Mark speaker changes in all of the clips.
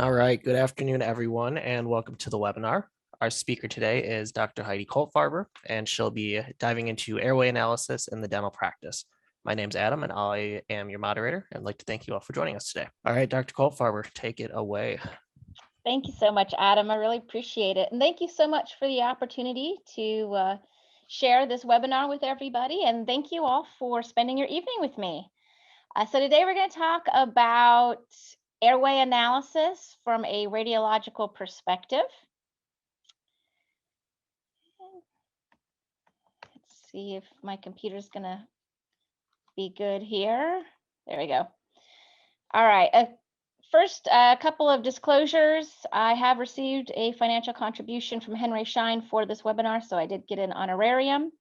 Speaker 1: All right, good afternoon, everyone, and welcome to the webinar. Our speaker today is Dr. Heidi Kohltfarber, and she'll be diving into airway analysis in the dental practice. My name's Adam, and I am your moderator, and I'd like to thank you all for joining us today. All right, Dr. Kohltfarber, take it away.
Speaker 2: Thank you so much, Adam. I really appreciate it. And thank you so much for the opportunity to share this webinar with everybody. And thank you all for spending your evening with me. So today we're going to talk about airway analysis from a radiological perspective. Let's see if my computer's going to be good here. There we go. All right. First, a couple of disclosures. I have received a financial contribution from Henry Schein for this webinar, so I did get an honorarium.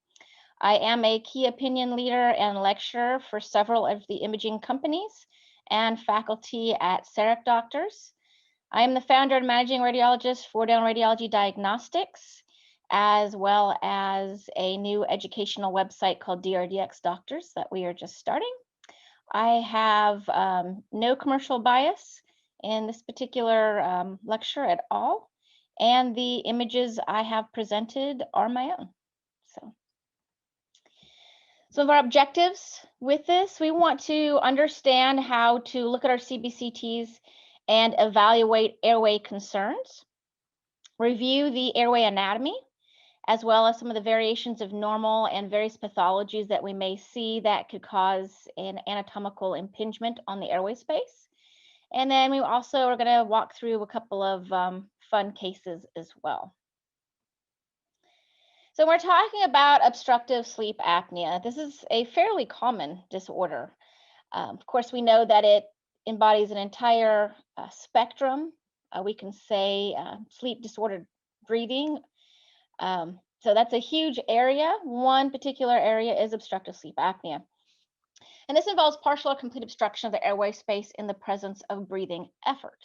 Speaker 2: I am a key opinion leader and lecturer for several of the imaging companies and faculty at Sarek Doctors. I am the founder and managing radiologist for Dental Radiology Diagnostics, as well as a new educational website called DRDX Doctors that we are just starting. I have no commercial bias in this particular lecture at all, and the images I have presented are my own. So some of our objectives with this, we want to understand how to look at our CBCTs and evaluate airway concerns, review the airway anatomy, as well as some of the variations of normal and various pathologies that we may see that could cause an anatomical impingement on the airway space. And then we also are going to walk through a couple of fun cases as well. So we're talking about obstructive sleep apnea. This is a fairly common disorder. Of course, we know that it embodies an entire spectrum. We can say sleep disordered breathing. So that's a huge area. One particular area is obstructive sleep apnea. And this involves partial or complete obstruction of the airway space in the presence of breathing effort.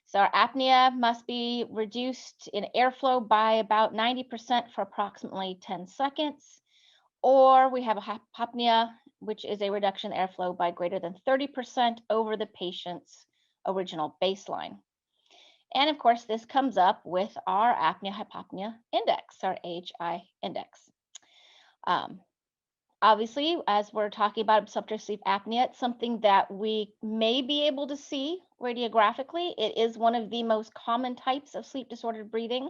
Speaker 2: So our apnea must be reduced in airflow by about 90% for approximately 10 seconds. Or we have a hypopnea, which is a reduction in airflow by greater than 30% over the patient's original baseline. And of course, this comes up with our apnea-hypopnea index, our AHI index. Obviously, as we're talking about obstructive sleep apnea, it's something that we may be able to see radiographically. It is one of the most common types of sleep disordered breathing.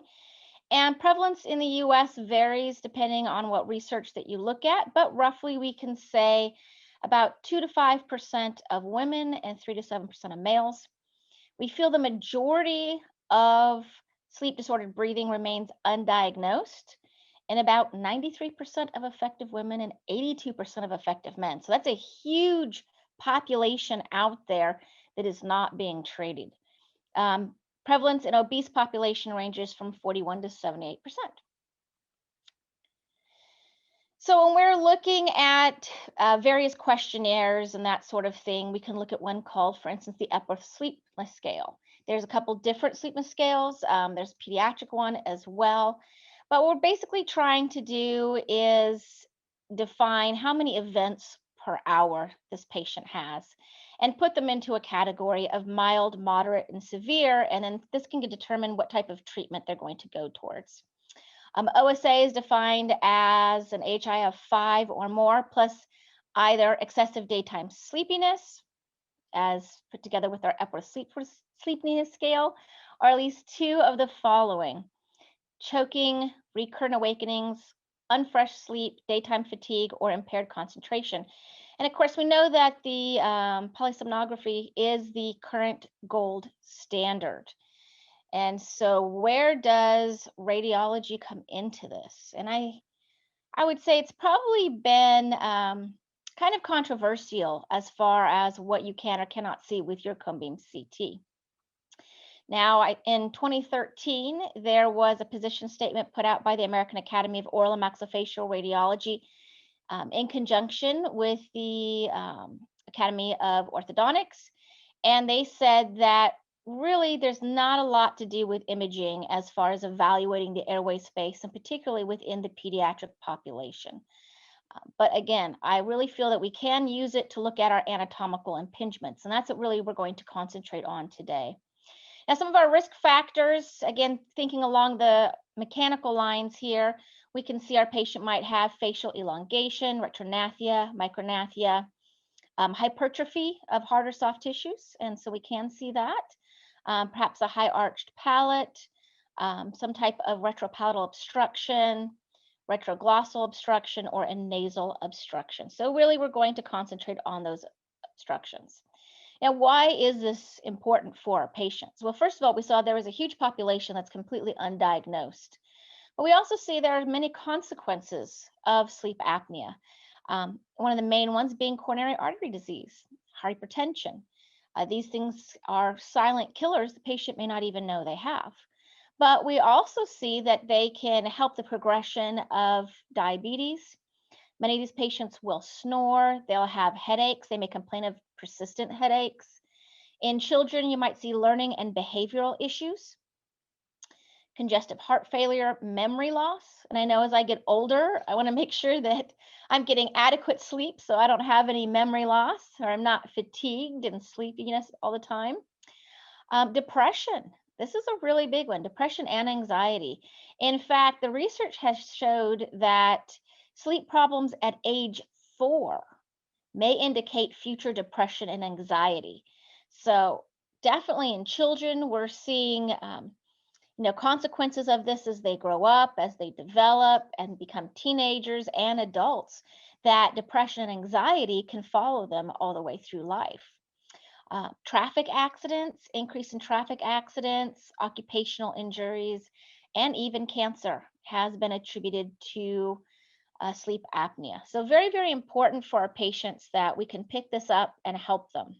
Speaker 2: And prevalence in the US varies depending on what research that you look at, but roughly we can say about 2 to 5% of women and 3 to 7% of males. We feel the majority of sleep disordered breathing remains undiagnosed in about 93% of effective women and 82% of effective men. So that's a huge population out there that is not being treated. Prevalence in obese population ranges from 41 to 78%. So when we're looking at various questionnaires and that sort of thing, we can look at one called, for instance, the Epworth Sleepiness Scale. There's a couple different sleepiness scales. There's a pediatric one as well. But what we're basically trying to do is define how many events per hour this patient has and put them into a category of mild, moderate, and severe. And then this can determine what type of treatment they're going to go towards. OSA is defined as an AHI of 5 or more, plus either excessive daytime sleepiness, as put together with our Epworth Sleepiness Scale, or at least 2 of the following: choking, recurrent awakenings, unfresh sleep, daytime fatigue, or impaired concentration. And of course, we know that the polysomnography is the current gold standard. And so where does radiology come into this? And I would say it's probably been kind of controversial as far as what you can or cannot see with your cone beam CT. Now, in 2013, there was a position statement put out by the American Academy of Oral and Maxillofacial Radiology in conjunction with the Academy of Orthodontics. And they said that really there's not a lot to do with imaging as far as evaluating the airway space, and particularly within the pediatric population. But again, I really feel that we can use it to look at our anatomical impingements, and that's what really we're going to concentrate on today. Now, some of our risk factors, again, thinking along the mechanical lines here, we can see our patient might have facial elongation, retrognathia, micrognathia, hypertrophy of hard or soft tissues, and so we can see that. Perhaps a high arched palate, some type of retropalatal obstruction, retroglossal obstruction, or a nasal obstruction. So really, we're going to concentrate on those obstructions. Now, why is this important for our patients? Well, first of all, we saw there was a huge population that's completely undiagnosed. But we also see there are many consequences of sleep apnea. One of the main ones being coronary artery disease, hypertension. These things are silent killers the patient may not even know they have. But we also see that they can help the progression of diabetes. Many of these patients will snore, they'll have headaches, they may complain of persistent headaches. In children, you might see learning and behavioral issues, congestive heart failure, memory loss. And I know as I get older, I want to make sure that I'm getting adequate sleep so I don't have any memory loss or I'm not fatigued and sleepiness all the time. Depression. This is a really big one, depression and anxiety. In fact, the research has showed that sleep problems at age 4 may indicate future depression and anxiety. So definitely in children, we're seeing consequences of this as they grow up, as they develop and become teenagers and adults, that depression and anxiety can follow them all the way through life. Traffic accidents, increase in traffic accidents, occupational injuries, and even cancer has been attributed to sleep apnea. So very, very important for our patients that we can pick this up and help them.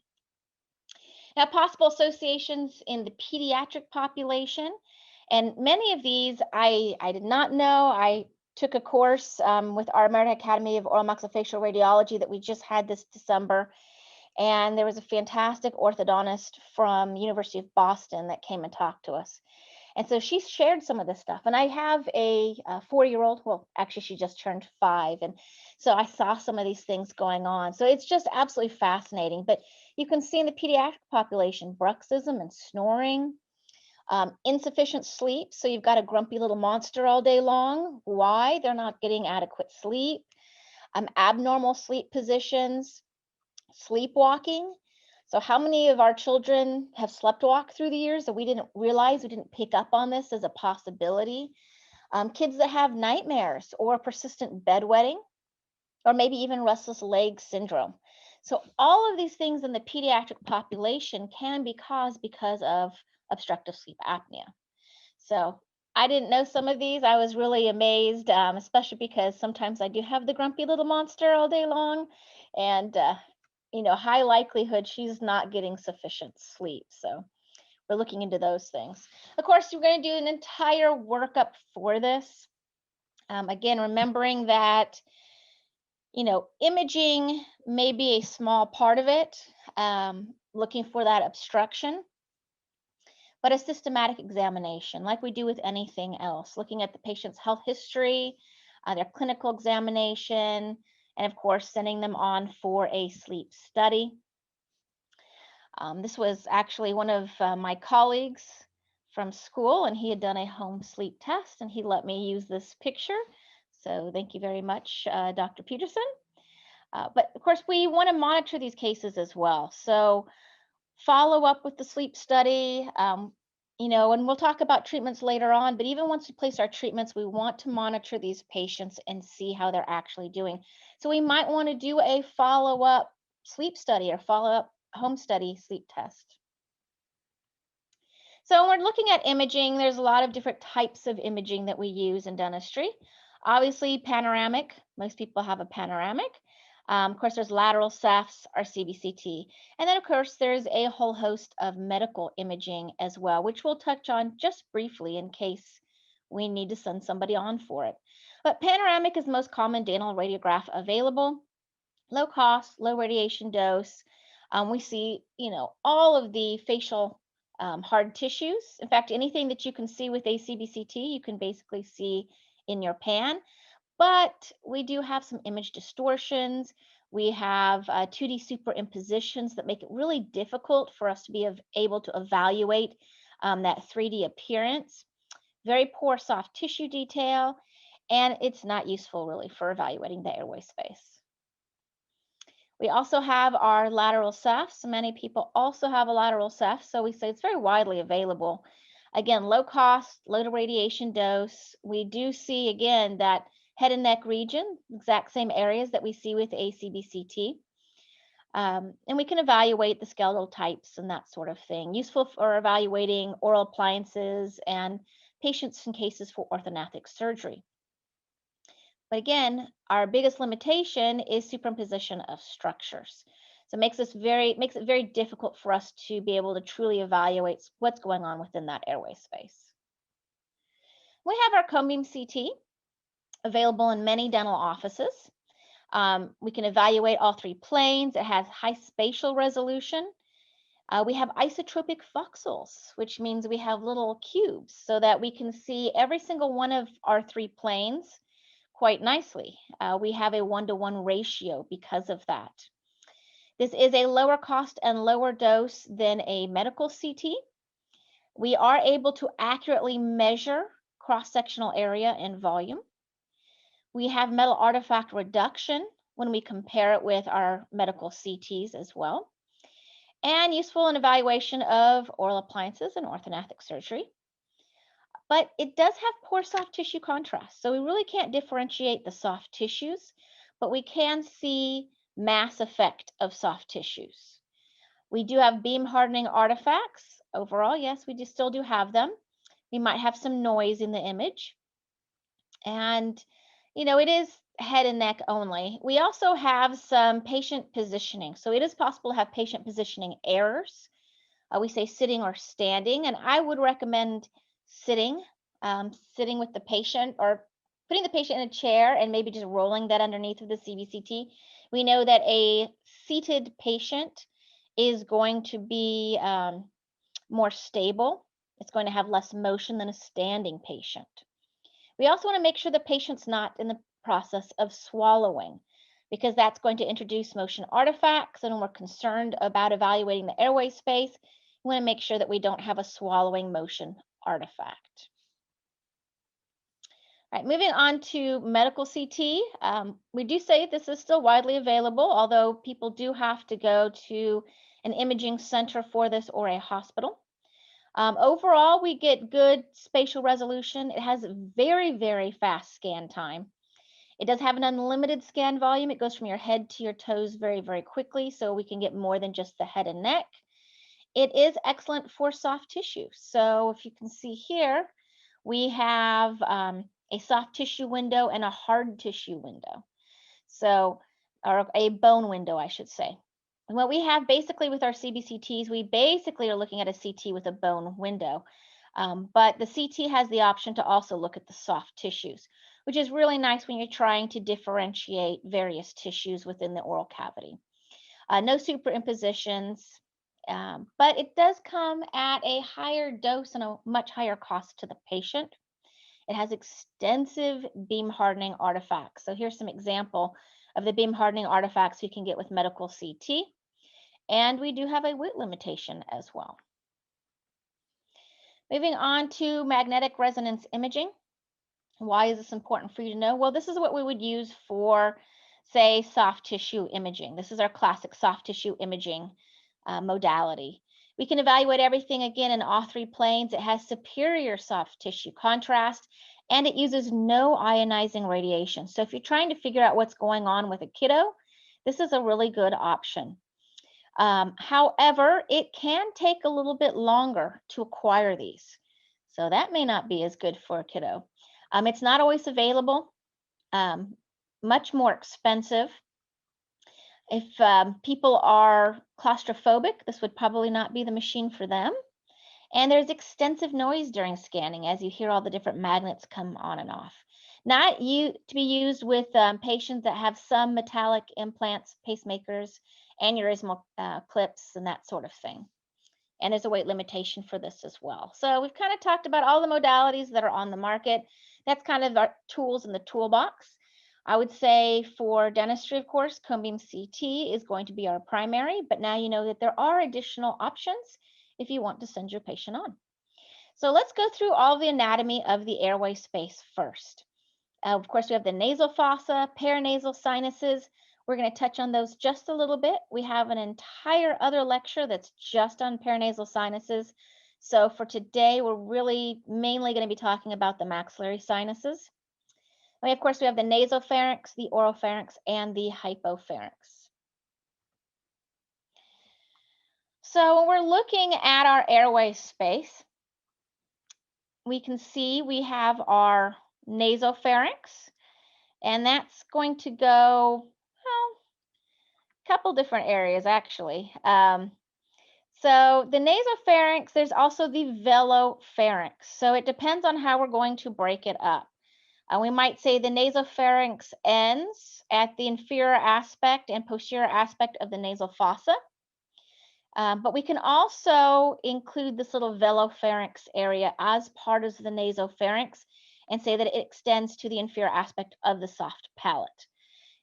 Speaker 2: Now, possible associations in the pediatric population, and many of these I did not know. I took a course with our American Academy of Oral Maxillofacial Radiology that we just had this December. And there was a fantastic orthodontist from University of Boston that came and talked to us. And so she shared some of this stuff. And I have a 4-year-old, well, actually she just turned 5. And so I saw some of these things going on. So it's just absolutely fascinating. But you can see in the pediatric population, bruxism and snoring, insufficient sleep. So you've got a grumpy little monster all day long. Why? They're not getting adequate sleep. Abnormal sleep positions, sleepwalking. So how many of our children have sleptwalked through the years that we didn't realize, we didn't pick up on this as a possibility? Kids that have nightmares or persistent bedwetting, or maybe even restless leg syndrome. So all of these things in the pediatric population can be caused because of obstructive sleep apnea. So I didn't know some of these. I was really amazed, especially because sometimes I do have the grumpy little monster all day long, and high likelihood she's not getting sufficient sleep. So we're looking into those things. Of course, we're going to do an entire workup for this. Again, remembering that, imaging may be a small part of it, looking for that obstruction, but a systematic examination, like we do with anything else, looking at the patient's health history, their clinical examination, and of course, sending them on for a sleep study. This was actually one of my colleagues from school, and he had done a home sleep test, and he let me use this picture. So thank you very much, Dr. Peterson. But of course, we want to monitor these cases as well. So follow up with the sleep study, and we'll talk about treatments later on, but even once we place our treatments, we want to monitor these patients and see how they're actually doing. So we might want to do a follow-up sleep study or follow-up home study sleep test. So when we're looking at imaging, there's a lot of different types of imaging that we use in dentistry. Obviously, panoramic, most people have a panoramic. Of course, there's lateral cephs or CBCT. And then, of course, there's a whole host of medical imaging as well, which we'll touch on just briefly in case we need to send somebody on for it. But panoramic is the most common dental radiograph available. Low cost, low radiation dose. We see, all of the facial hard tissues. In fact, anything that you can see with a CBCT, you can basically see in your pan. But we do have some image distortions. We have 2D superimpositions that make it really difficult for us to be able to evaluate that 3D appearance, very poor soft tissue detail, and it's not useful really for evaluating the airway space. We also have our lateral cephs. Many people also have a lateral ceph, so we say it's very widely available. Again, low cost, low radiation dose. We do see, again, that head and neck region, exact same areas that we see with CBCT. And we can evaluate the skeletal types and that sort of thing. Useful for evaluating oral appliances and patients in cases for orthodontic surgery. But again, our biggest limitation is superimposition of structures. So it makes it very difficult for us to be able to truly evaluate what's going on within that airway space. We have our cone beam CT available in many dental offices. We can evaluate all three planes. It has high spatial resolution. We have isotropic voxels, which means we have little cubes so that we can see every single one of our three planes quite nicely. We have a 1-to-1 ratio because of that. This is a lower cost and lower dose than a medical CT. We are able to accurately measure cross-sectional area and volume. We have metal artifact reduction when we compare it with our medical CTs as well, and useful in evaluation of oral appliances and orthodontic surgery. But it does have poor soft tissue contrast, so we really can't differentiate the soft tissues, but we can see mass effect of soft tissues. We do have beam hardening artifacts. Overall, yes, we still do have them. We might have some noise in the image. And, it is head and neck only. We also have some patient positioning. So it is possible to have patient positioning errors. We say sitting or standing, and I would recommend sitting with the patient or putting the patient in a chair and maybe just rolling that underneath of the CBCT. We know that a seated patient is going to be more stable. It's going to have less motion than a standing patient. We also want to make sure the patient's not in the process of swallowing, because that's going to introduce motion artifacts, and when we're concerned about evaluating the airway space, we want to make sure that we don't have a swallowing motion artifact. All right, moving on to medical CT. We do say this is still widely available, although people do have to go to an imaging center for this or a hospital. Overall, we get good spatial resolution. It has very, very fast scan time. It does have an unlimited scan volume. It goes from your head to your toes very, very quickly, so we can get more than just the head and neck. It is excellent for soft tissue. So if you can see here, we have a soft tissue window and a hard tissue window. So, or a bone window, I should say. And what we have basically with our CBCTs, we basically are looking at a CT with a bone window. But the CT has the option to also look at the soft tissues, which is really nice when you're trying to differentiate various tissues within the oral cavity. No superimpositions, but it does come at a higher dose and a much higher cost to the patient. It has extensive beam hardening artifacts. So here's some example of the beam hardening artifacts we can get with medical CT. And we do have a width limitation as well. Moving on to magnetic resonance imaging. Why is this important for you to know? Well, this is what we would use for, say, soft tissue imaging. This is our classic soft tissue imaging modality. We can evaluate everything again in all three planes. It has superior soft tissue contrast, and it uses no ionizing radiation. So if you're trying to figure out what's going on with a kiddo, this is a really good option. However, it can take a little bit longer to acquire these. So that may not be as good for a kiddo. It's not always available, much more expensive. If people are claustrophobic, this would probably not be the machine for them. And there's extensive noise during scanning as you hear all the different magnets come on and off. Not to be used with patients that have some metallic implants, pacemakers, aneurysmal clips, and that sort of thing. And there's a weight limitation for this as well. So we've kind of talked about all the modalities that are on the market. That's kind of our tools in the toolbox. I would say for dentistry, of course, cone beam CT is going to be our primary, but now you know that there are additional options if you want to send your patient on. So let's go through all the anatomy of the airway space first. Of course, we have the nasal fossa, paranasal sinuses. We're going to touch on those just a little bit. We have an entire other lecture that's just on paranasal sinuses. So for today, we're really mainly going to be talking about the maxillary sinuses. And of course, we have the nasopharynx, the oropharynx, and the hypopharynx. So when we're looking at our airway space, we can see we have our nasopharynx, and that's going to go, well, a couple different areas actually. So the nasopharynx, there's also the velopharynx. So it depends on how we're going to break it up. We might say the nasopharynx ends at the inferior aspect and posterior aspect of the nasal fossa. But we can also include this little velopharynx area as part of the nasopharynx and say that it extends to the inferior aspect of the soft palate.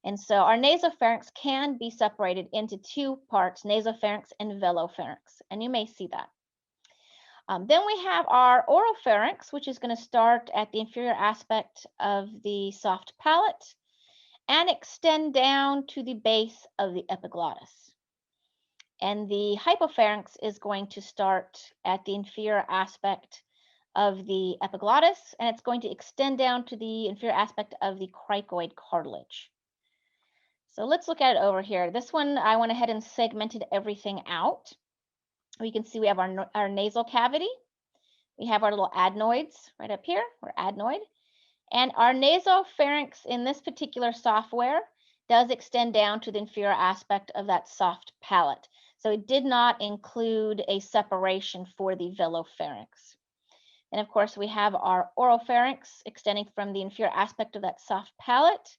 Speaker 2: And so our nasopharynx can be separated into two parts, nasopharynx and velopharynx, and you may see that. Then we have our oropharynx, which is going to start at the inferior aspect of the soft palate and extend down to the base of the epiglottis. And the hypopharynx is going to start at the inferior aspect of the epiglottis, and it's going to extend down to the inferior aspect of the cricoid cartilage. So let's look at it over here. This one, I went ahead and segmented everything out. We can see we have our nasal cavity. We have our little adenoids right up here, or adenoid. And our nasopharynx in this particular software does extend down to the inferior aspect of that soft palate. So it did not include a separation for the velopharynx. And of course, we have our oropharynx extending from the inferior aspect of that soft palate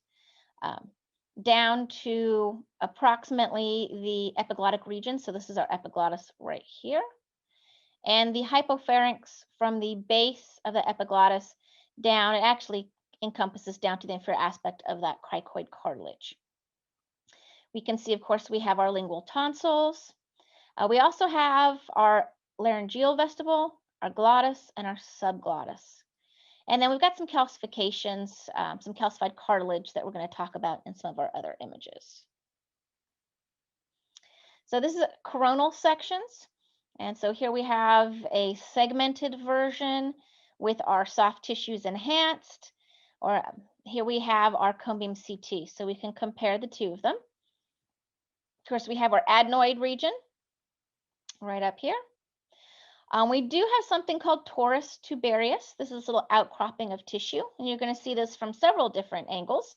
Speaker 2: down to approximately the epiglottic region. So this is our epiglottis right here. And the hypopharynx from the base of the epiglottis down, it actually encompasses down to the inferior aspect of that cricoid cartilage. We can see, of course, we have our lingual tonsils. We also have our laryngeal vestibule, our glottis, and our subglottis. And then we've got some calcifications, some calcified cartilage that we're going to talk about in some of our other images. So this is coronal sections. And so here we have a segmented version with our soft tissues enhanced, or here we have our cone beam CT. So we can compare the two of them. Of course, we have our adenoid region right up here. We do have something called torus tubarius. This is a little outcropping of tissue, and you're going to see this from several different angles.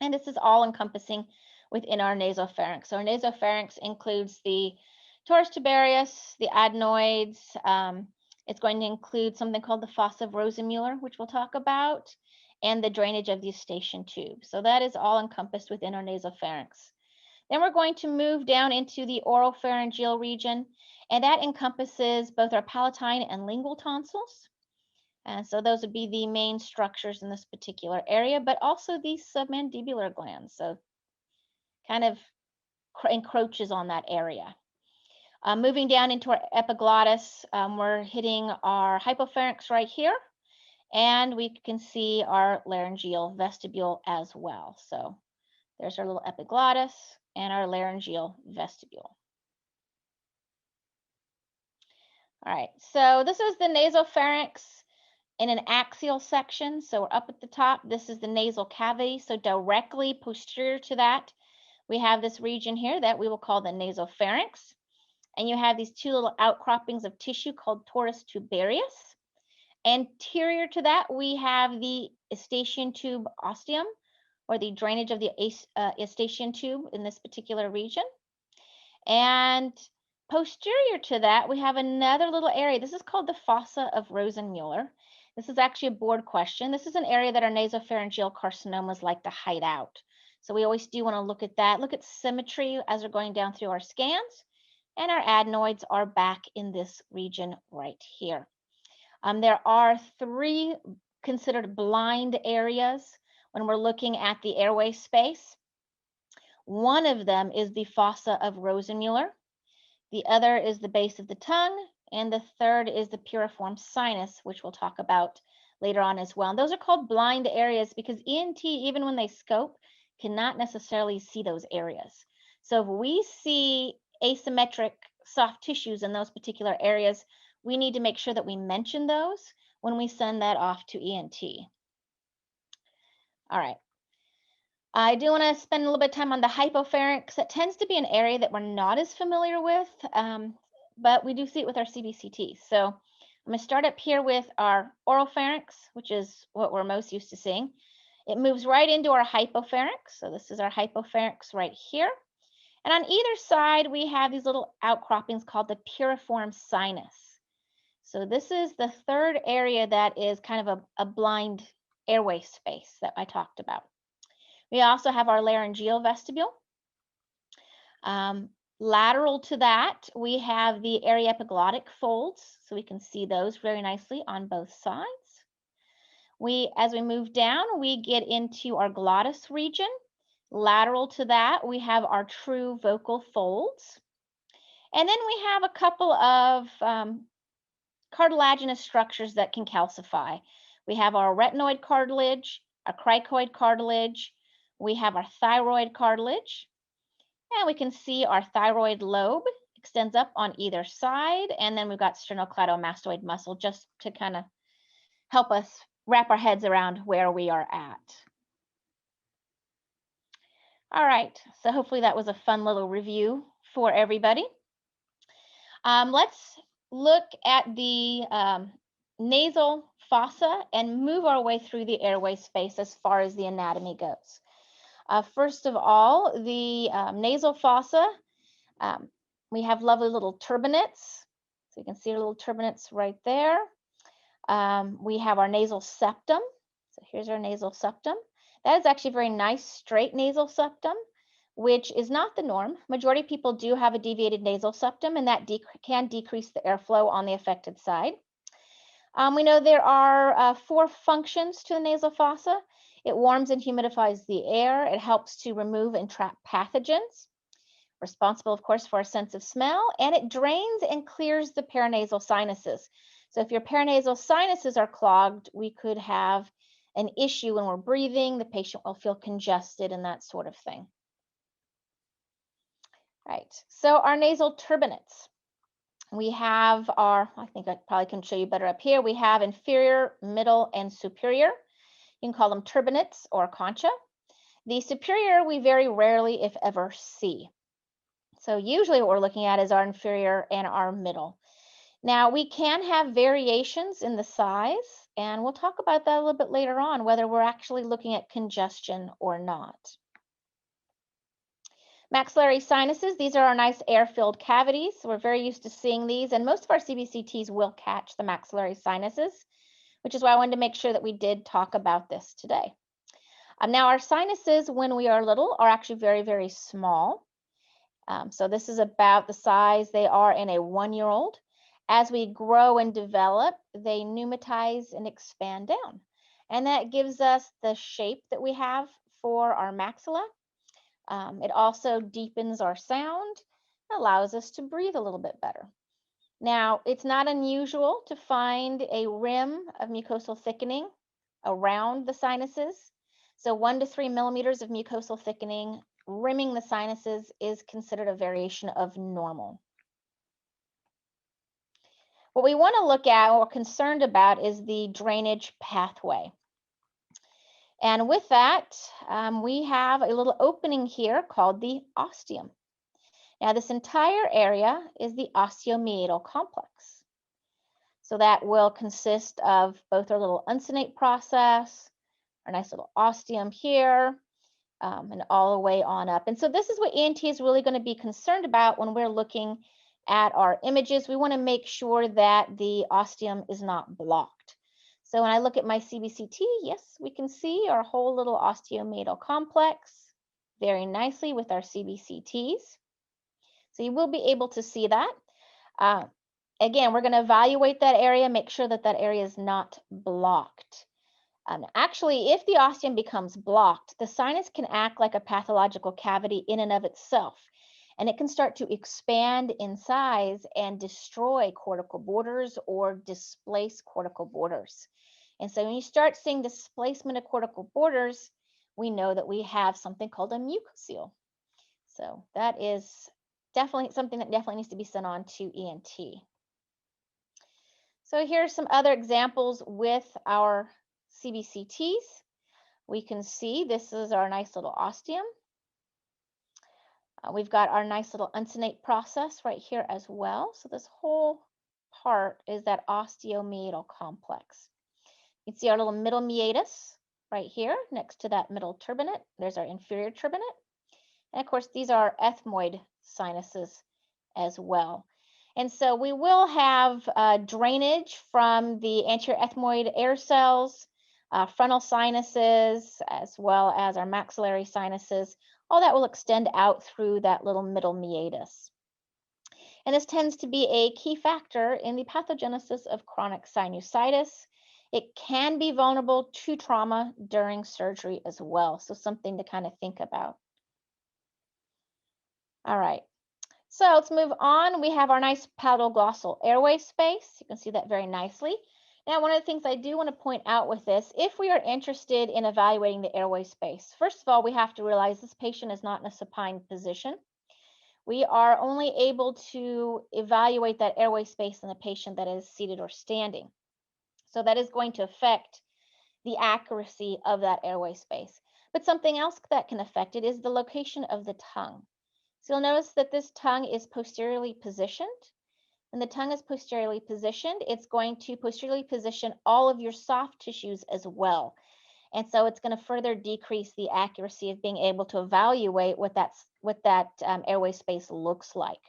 Speaker 2: And this is all encompassing within our nasopharynx. So our nasopharynx includes the torus tubarius, the adenoids. It's going to include something called the fossa of Rosenmuller, which we'll talk about, and the drainage of the eustachian tube. So that is all encompassed within our nasopharynx. Then we're going to move down into the oropharyngeal region, and that encompasses both our palatine and lingual tonsils. And so those would be the main structures in this particular area, but also the submandibular glands. So kind of encroaches on that area. Moving down into our epiglottis, we're hitting our hypopharynx right here, and we can see our laryngeal vestibule as well. So there's our little epiglottis and our laryngeal vestibule. All right, so this is the nasopharynx in an axial section. So we're up at the top. This is the nasal cavity. So directly posterior to that, we have this region here that we will call the nasopharynx. And you have these two little outcroppings of tissue called torus tubarius. Anterior to that, we have the eustachian tube ostium, or the drainage of the eustachian tube in this particular region. And posterior to that, we have another little area. This is called the fossa of Rosenmuller. This is actually a board question. This is an area that our nasopharyngeal carcinomas like to hide out. So we always do want to look at that. Look at symmetry as we're going down through our scans. And our adenoids are back in this region right here. There are three considered blind areas when we're looking at the airway space. One of them is the fossa of Rosenmuller. The other is the base of the tongue, and the third is the piriform sinus, which we'll talk about later on as well. And those are called blind areas because ENT, even when they scope, cannot necessarily see those areas. So if we see asymmetric soft tissues in those particular areas, we need to make sure that we mention those when we send that off to ENT. All right. I do want to spend a little bit of time on the hypopharynx. It tends to be an area that we're not as familiar with, but we do see it with our CBCT. So I'm going to start up here with our oropharynx, which is what we're most used to seeing. It moves right into our hypopharynx. So this is our hypopharynx right here. And on either side, we have these little outcroppings called the piriform sinus. So this is the third area that is kind of a blind airway space that I talked about. We also have our laryngeal vestibule. Lateral to that, we have the aryepiglottic folds, so we can see those very nicely on both sides. As we move down, we get into our glottis region. Lateral to that, we have our true vocal folds. And then we have a couple of cartilaginous structures that can calcify. We have our retinoid cartilage, our cricoid cartilage, we have our thyroid cartilage, and we can see our thyroid lobe extends up on either side, and then we've got sternocleidomastoid muscle just to kind of help us wrap our heads around where we are at. All right, so hopefully that was a fun little review for everybody. Let's look at the nasal fossa and move our way through the airway space as far as the anatomy goes. First of all, the nasal fossa, we have lovely little turbinates. So you can see our little turbinates right there. We have our nasal septum. So here's our nasal septum. That is actually a very nice straight nasal septum, which is not the norm. Majority of people do have a deviated nasal septum, and that can decrease the airflow on the affected side. We know there are 4 functions to the nasal fossa. It warms and humidifies the air. It helps to remove and trap pathogens, responsible, of course, for our sense of smell, and it drains and clears the paranasal sinuses. So if your paranasal sinuses are clogged, we could have an issue when we're breathing. The patient will feel congested and that sort of thing. Right, so our nasal turbinates. We have our, I think I probably can show you better up here. We have inferior, middle, and superior. You can call them turbinates or concha. The superior we very rarely, if ever, see. So usually what we're looking at is our inferior and our middle. Now we can have variations in the size, and we'll talk about that a little bit later on, whether we're actually looking at congestion or not. Maxillary sinuses, these are our nice air-filled cavities. We're very used to seeing these, and most of our CBCTs will catch the maxillary sinuses, which is why I wanted to make sure that we did talk about this today. Now our sinuses, when we are little, are actually very, very small. So this is about the size they are in a 1-year-old. As we grow and develop, they pneumatize and expand down. And that gives us the shape that we have for our maxilla. It also deepens our sound, allows us to breathe a little bit better. Now, it's not unusual to find a rim of mucosal thickening around the sinuses. So 1 to 3 millimeters of mucosal thickening rimming the sinuses is considered a variation of normal. What we want to look at, what we're concerned about, is the drainage pathway. And with that, we have a little opening here called the ostium. Now, this entire area is the osteomeatal complex. So that will consist of both our little uncinate process, our nice little ostium here, and all the way on up. And so this is what ENT is really going to be concerned about when we're looking at our images. We want to make sure that the ostium is not blocked. So when I look at my CBCT, yes, we can see our whole little osteomeatal complex very nicely with our CBCTs. So you will be able to see that. Again, we're going to evaluate that area, make sure that that area is not blocked. Actually, if the ostium becomes blocked, the sinus can act like a pathological cavity in and of itself. and it can start to expand in size and destroy cortical borders or displace cortical borders. And so when you start seeing displacement of cortical borders, we know that we have something called a mucosal. So that is definitely something that definitely needs to be sent on to ENT. So here's some other examples with our CBCTs. We can see this is our nice little ostium. We've got our nice little uncinate process right here as well. So this whole part is that osteomeatal complex. You can see our little middle meatus right here next to that middle turbinate. There's our inferior turbinate. And of course, these are ethmoid sinuses as well. And so we will have drainage from the anterior ethmoid air cells, frontal sinuses, as well as our maxillary sinuses. All that will extend out through that little middle meatus. And this tends to be a key factor in the pathogenesis of chronic sinusitis. It can be vulnerable to trauma during surgery as well. So something to kind of think about. All right, so let's move on. We have our nice palatal-glossal airway space. You can see that very nicely. Now, one of the things I do want to point out with this, if we are interested in evaluating the airway space, first of all, we have to realize this patient is not in a supine position. We are only able to evaluate that airway space in a patient that is seated or standing. So that is going to affect the accuracy of that airway space. But something else that can affect it is the location of the tongue. So you'll notice that this tongue is posteriorly positioned. When the tongue is posteriorly positioned, it's going to posteriorly position all of your soft tissues as well. And so it's going to further decrease the accuracy of being able to evaluate what that airway space looks like.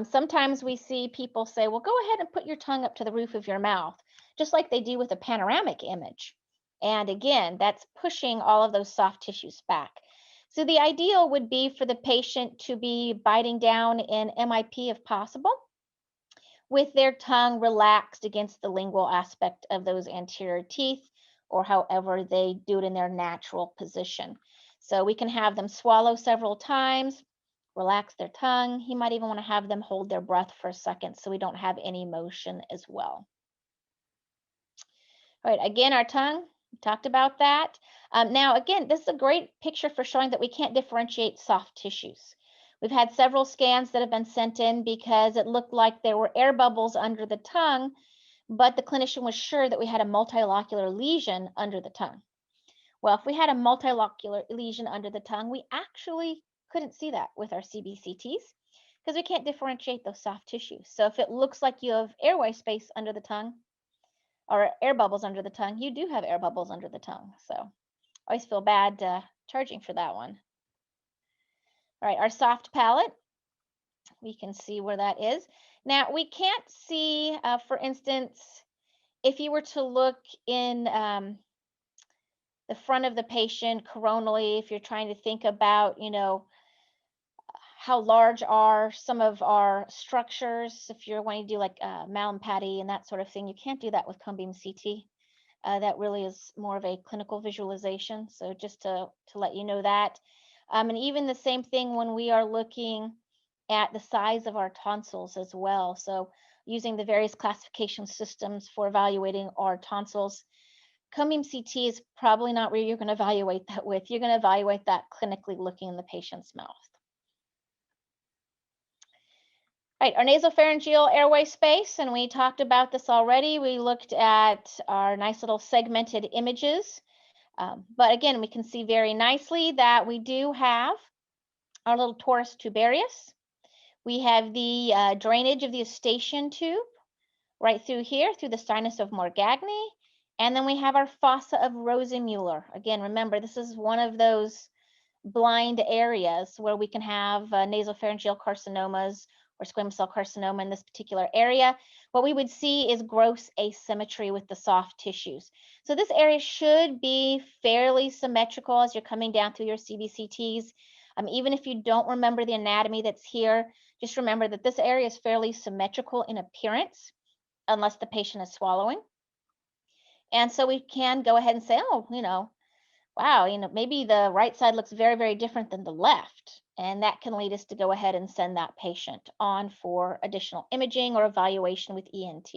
Speaker 2: Sometimes we see people say, well, go ahead and put your tongue up to the roof of your mouth, just like they do with a panoramic image. And again, that's pushing all of those soft tissues back. So the ideal would be for the patient to be biting down in MIP if possible, with their tongue relaxed against the lingual aspect of those anterior teeth, or however they do it in their natural position. So we can have them swallow several times, relax their tongue. You might even want to have them hold their breath for a second so we don't have any motion as well. All right, again, our tongue, we talked about that. Now, again, this is a great picture for showing that we can't differentiate soft tissues. We've had several scans that have been sent in because it looked like there were air bubbles under the tongue, but the clinician was sure that we had a multilocular lesion under the tongue. Well, if we had a multilocular lesion under the tongue, we actually couldn't see that with our CBCTs because we can't differentiate those soft tissues. So if it looks like you have airway space under the tongue or air bubbles under the tongue, you do have air bubbles under the tongue. So I always feel bad charging for that one. All right, our soft palate, we can see where that is. Now, we can't see, for instance, if you were to look in the front of the patient coronally, if you're trying to think about, how large are some of our structures, if you're wanting to do like Malin Patty and that sort of thing, you can't do that with cone beam CT. That really is more of a clinical visualization. So just to let you know that. And even the same thing when we are looking at the size of our tonsils as well. So using the various classification systems for evaluating our tonsils, cone beam CT is probably not where you're going to evaluate that with. You're going to evaluate that clinically looking in the patient's mouth. Right, our nasopharyngeal airway space, and we talked about this already. We looked at our nice little segmented images. But again, we can see very nicely that we do have our little torus tubarius. We have the drainage of the eustachian tube right through here, through the sinus of Morgagni. And then we have our fossa of Rosenmuller. Again, remember, this is one of those blind areas where we can have nasopharyngeal carcinomas or squamous cell carcinoma in this particular area. What we would see is gross asymmetry with the soft tissues. So this area should be fairly symmetrical as you're coming down through your CBCTs. Even if you don't remember the anatomy that's here, just remember that this area is fairly symmetrical in appearance, unless the patient is swallowing. And so we can go ahead and say, oh, wow, maybe the right side looks very, very different than the left. And that can lead us to go ahead and send that patient on for additional imaging or evaluation with ENT.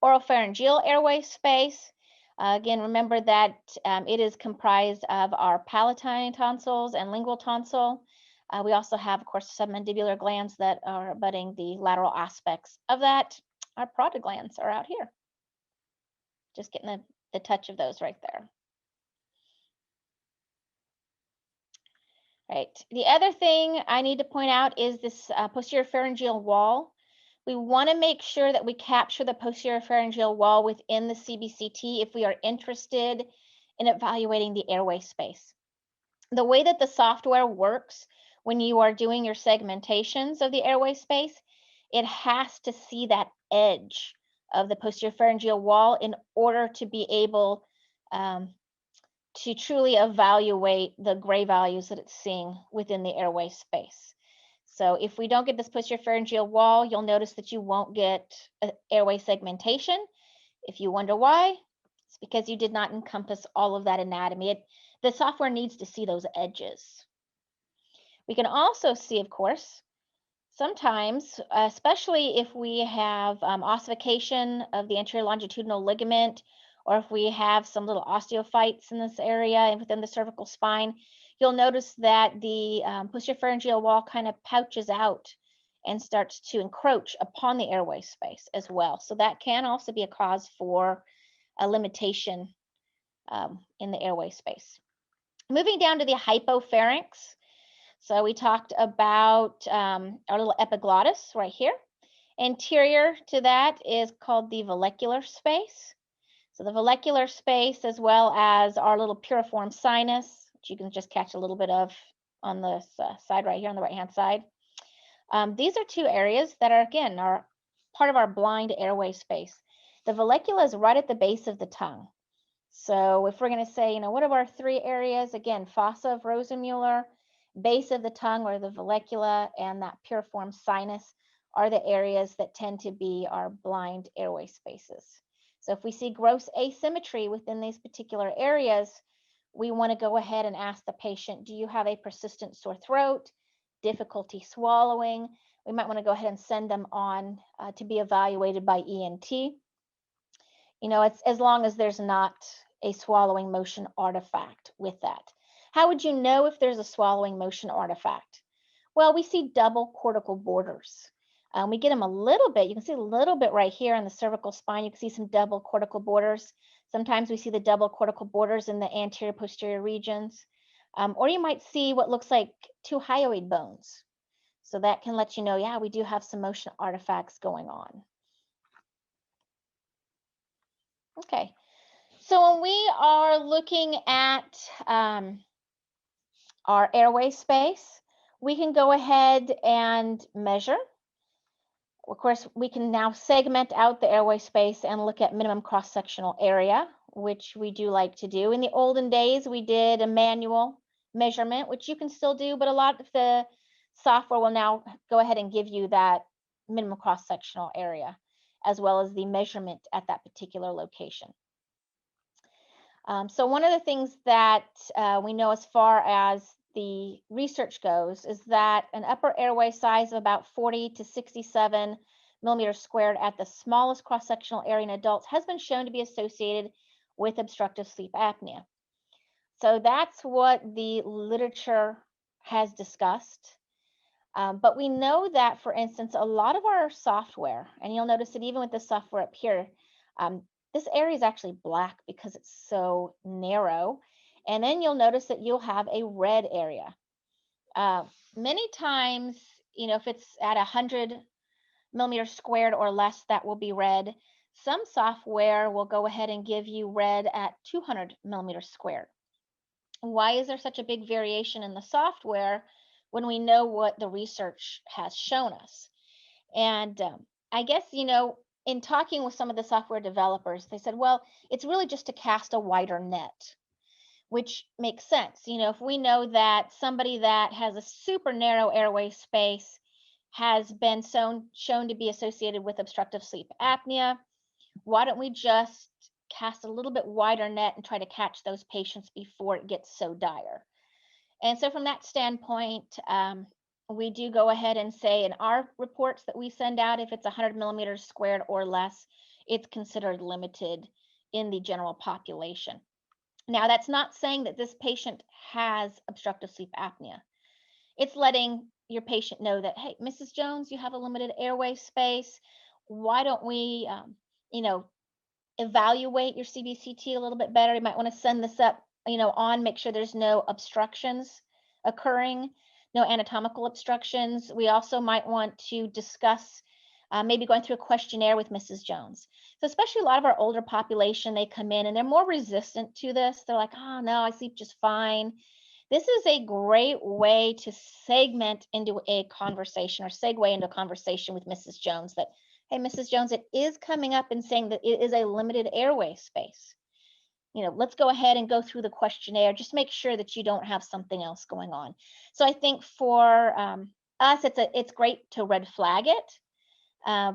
Speaker 2: Oropharyngeal airway space. Again, remember that it is comprised of our palatine tonsils and lingual tonsil. We also have, of course, submandibular glands that are abutting the lateral aspects of that. Our parotid glands are out here. Just getting the touch of those right there. Right. The other thing I need to point out is this posterior pharyngeal wall. We want to make sure that we capture the posterior pharyngeal wall within the CBCT if we are interested in evaluating the airway space. The way that the software works when you are doing your segmentations of the airway space, it has to see that edge of the posterior pharyngeal wall in order to be able to truly evaluate the gray values that it's seeing within the airway space. So if we don't get this posterior pharyngeal wall, you'll notice that you won't get airway segmentation. If you wonder why, it's because you did not encompass all of that anatomy. The software needs to see those edges. We can also see, of course, sometimes, especially if we have ossification of the anterior longitudinal ligament, or if we have some little osteophytes in this area and within the cervical spine, you'll notice that the posterior pharyngeal wall kind of pouches out and starts to encroach upon the airway space as well. So that can also be a cause for a limitation in the airway space. Moving down to the hypopharynx. So we talked about our little epiglottis right here. Anterior to that is called the vallecular space. So the vallecular space, as well as our little piriform sinus, which you can just catch a little bit of on the side right here on the right-hand side. These are two areas that are, again, are part of our blind airway space. The vallecula is right at the base of the tongue. So if we're going to say, what are our three areas? Again, fossa of Rosenmuller, base of the tongue or the vallecula, and that piriform sinus are the areas that tend to be our blind airway spaces. So if we see gross asymmetry within these particular areas, we want to go ahead and ask the patient, do you have a persistent sore throat, difficulty swallowing? We might want to go ahead and send them on to be evaluated by ENT. It's as long as there's not a swallowing motion artifact with that. How would you know if there's a swallowing motion artifact? Well, we see double cortical borders. We get them a little bit. You can see a little bit right here in the cervical spine. You can see some double cortical borders. Sometimes we see the double cortical borders in the anterior posterior regions. Or you might see what looks like two hyoid bones. So that can let you know, yeah, we do have some motion artifacts going on. Okay, so when we are looking at our airway space, we can go ahead and measure. Of course, we can now segment out the airway space and look at minimum cross-sectional area, which we do like to do. In the olden days, we did a manual measurement, which you can still do, but a lot of the software will now go ahead and give you that minimum cross-sectional area, as well as the measurement at that particular location. So one of the things that we know as far as the research goes is that an upper airway size of about 40 to 67 millimeters squared at the smallest cross-sectional area in adults has been shown to be associated with obstructive sleep apnea. So that's what the literature has discussed. But we know that, for instance, a lot of our software, and you'll notice that even with the software up here, this area is actually black because it's so narrow. And then you'll notice that you'll have a red area. Many times, if it's at 100 millimeters squared or less, that will be red. Some software will go ahead and give you red at 200 millimeters squared. Why is there such a big variation in the software when we know what the research has shown us? And I guess, in talking with some of the software developers, they said, well, it's really just to cast a wider net, which makes sense. If we know that somebody that has a super narrow airway space has been shown to be associated with obstructive sleep apnea, why don't we just cast a little bit wider net and try to catch those patients before it gets so dire? And so from that standpoint, we do go ahead and say in our reports that we send out, if it's 100 millimeters squared or less, it's considered limited in the general population. Now, that's not saying that this patient has obstructive sleep apnea. It's letting your patient know that, hey, Mrs. Jones, you have a limited airway space. Why don't we, evaluate your CBCT a little bit better? You might want to send this up, make sure there's no obstructions occurring, no anatomical obstructions. We also might want to discuss maybe going through a questionnaire with Mrs. Jones. So especially a lot of our older population, they come in and they're more resistant to this. They're like, oh no, I sleep just fine. This is a great way to segment into a conversation or segue into a conversation with Mrs. Jones that, hey, Mrs. Jones, it is coming up and saying that it is a limited airway space. Let's go ahead and go through the questionnaire. Just make sure that you don't have something else going on. So I think for us, it's great to red flag it,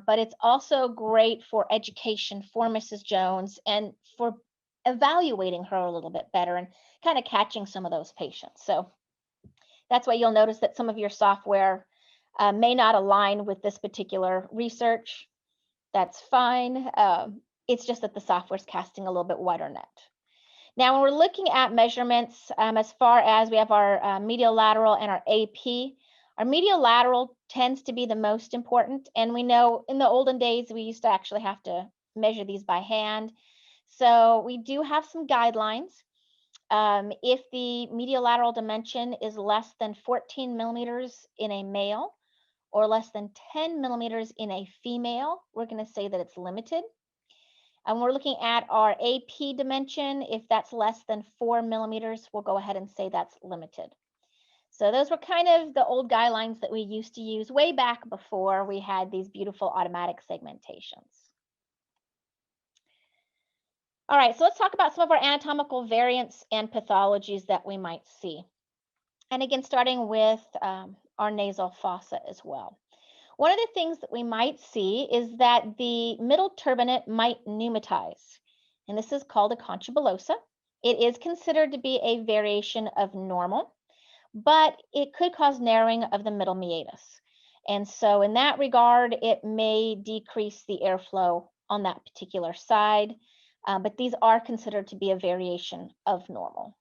Speaker 2: but it's also great for education for Mrs. Jones and for evaluating her a little bit better and kind of catching some of those patients. So that's why you'll notice that some of your software may not align with this particular research. That's fine. It's just that the software is casting a little bit wider net. Now, when we're looking at measurements, as far as we have our medial lateral and our AP, our medial lateral tends to be the most important. And we know in the olden days, we used to actually have to measure these by hand. So we do have some guidelines. If the medial lateral dimension is less than 14 millimeters in a male or less than 10 millimeters in a female, we're going to say that it's limited. And we're looking at our AP dimension. If that's less than 4 millimeters, we'll go ahead and say that's limited. So those were kind of the old guidelines that we used to use way back before we had these beautiful automatic segmentations. All right, so let's talk about some of our anatomical variants and pathologies that we might see. And again, starting with our nasal fossa as well. One of the things that we might see is that the middle turbinate might pneumatize, and this is called a concha bullosa. It is considered to be a variation of normal, but it could cause narrowing of the middle meatus. And so in that regard, it may decrease the airflow on that particular side, but these are considered to be a variation of normal.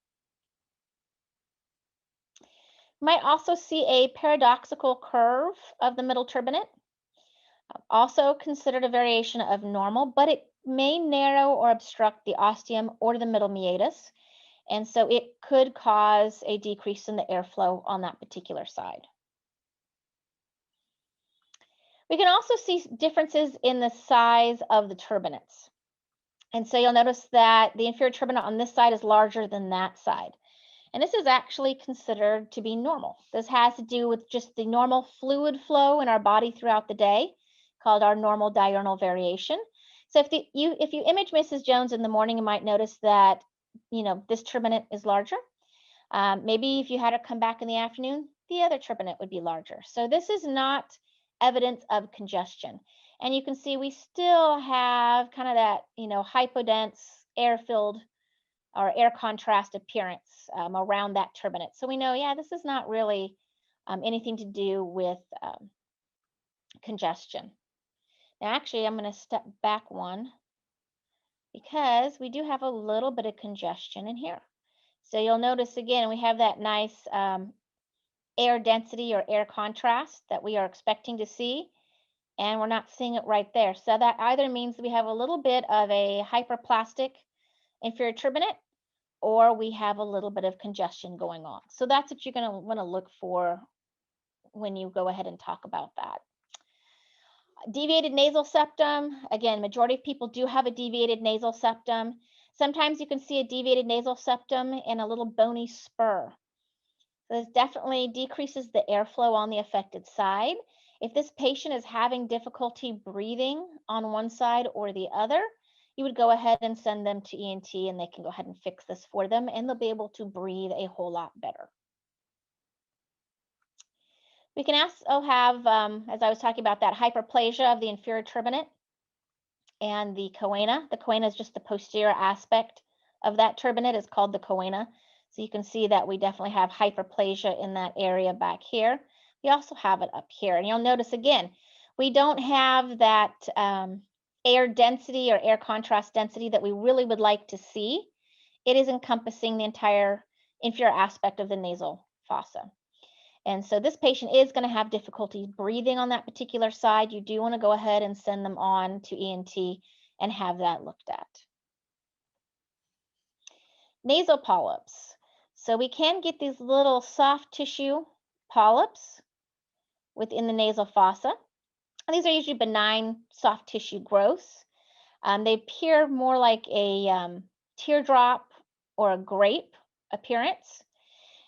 Speaker 2: You might also see a paradoxical curve of the middle turbinate, also considered a variation of normal, but it may narrow or obstruct the ostium or the middle meatus, and so it could cause a decrease in the airflow on that particular side. We can also see differences in the size of the turbinates. And so you'll notice that the inferior turbinate on this side is larger than that side. And this is actually considered to be normal. This has to do with just the normal fluid flow in our body throughout the day, called our normal diurnal variation. So if you image Mrs. Jones in the morning, you might notice that this turbinate is larger. Maybe if you had her come back in the afternoon, the other turbinate would be larger. So this is not evidence of congestion. And you can see we still have kind of that hypodense, air-filled or air contrast appearance around that turbinate. So we know, yeah, this is not really anything to do with congestion. Now, actually, I'm going to step back one because we do have a little bit of congestion in here. So you'll notice again, we have that nice air density or air contrast that we are expecting to see, and we're not seeing it right there. So that either means we have a little bit of a hyperplastic inferior turbinate, or we have a little bit of congestion going on. So that's what you're going to want to look for when you go ahead and talk about that. Deviated nasal septum. Again, majority of people do have a deviated nasal septum. Sometimes you can see a deviated nasal septum in a little bony spur. So this definitely decreases the airflow on the affected side. If this patient is having difficulty breathing on one side or the other, you would go ahead and send them to ENT and they can go ahead and fix this for them, and they'll be able to breathe a whole lot better. We can also have, as I was talking about, that hyperplasia of the inferior turbinate and the choana. The choana is just the posterior aspect of that turbinate. It's called the choana. So you can see that we definitely have hyperplasia in that area back here. We also have it up here. And you'll notice again, we don't have that air density or air contrast density that we really would like to see. It is encompassing the entire inferior aspect of the nasal fossa. And so this patient is going to have difficulty breathing on that particular side. You do want to go ahead and send them on to ENT and have that looked at. Nasal polyps. So we can get these little soft tissue polyps within the nasal fossa. And these are usually benign soft tissue growths. They appear more like a teardrop or a grape appearance.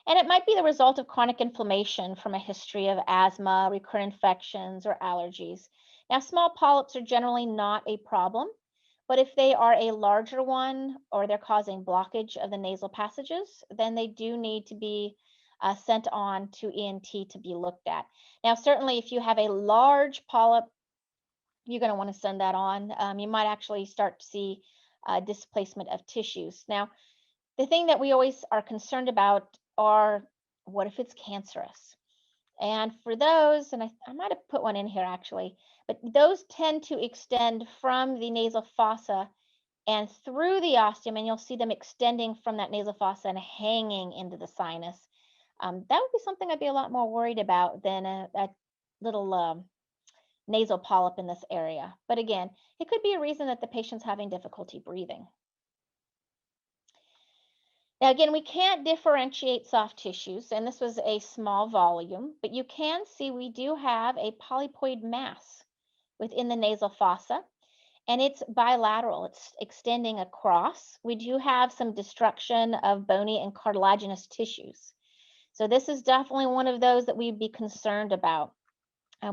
Speaker 2: And it might be the result of chronic inflammation from a history of asthma, recurrent infections, or allergies. Now, small polyps are generally not a problem, but if they are a larger one or they're causing blockage of the nasal passages, then they do need to be sent on to ENT to be looked at. Now, certainly if you have a large polyp, you're going to want to send that on. You might actually start to see displacement of tissues. Now, the thing that we always are concerned about are, what if it's cancerous? And for those, and I might have put one in here actually, but those tend to extend from the nasal fossa and through the ostium, and you'll see them extending from that nasal fossa and hanging into the sinus. That would be something I'd be a lot more worried about than a little nasal polyp in this area. But again, it could be a reason that the patient's having difficulty breathing. Now, again, we can't differentiate soft tissues, and this was a small volume, but you can see we do have a polypoid mass within the nasal fossa, and it's bilateral. It's extending across. We do have some destruction of bony and cartilaginous tissues. So this is definitely one of those that we'd be concerned about.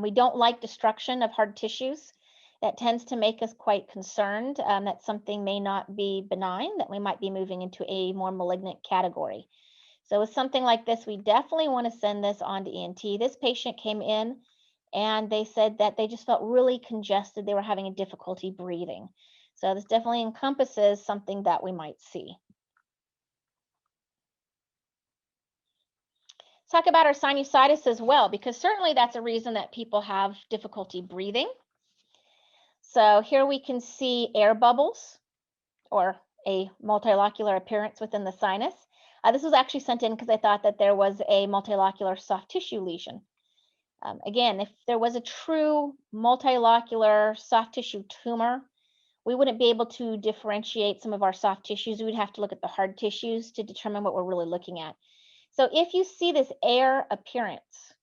Speaker 2: We don't like destruction of hard tissues. That tends to make us quite concerned that something may not be benign, that we might be moving into a more malignant category. So with something like this, we definitely want to send this on to ENT. This patient came in and they said that they just felt really congested. They were having a difficulty breathing. So this definitely encompasses something that we might see. Let's talk about our sinusitis as well, because certainly that's a reason that people have difficulty breathing. So here we can see air bubbles or a multilocular appearance within the sinus. This was actually sent in because I thought that there was a multilocular soft tissue lesion. Again, if there was a true multilocular soft tissue tumor, we wouldn't be able to differentiate some of our soft tissues. We would have to look at the hard tissues to determine what we're really looking at. So if you see this air appearance,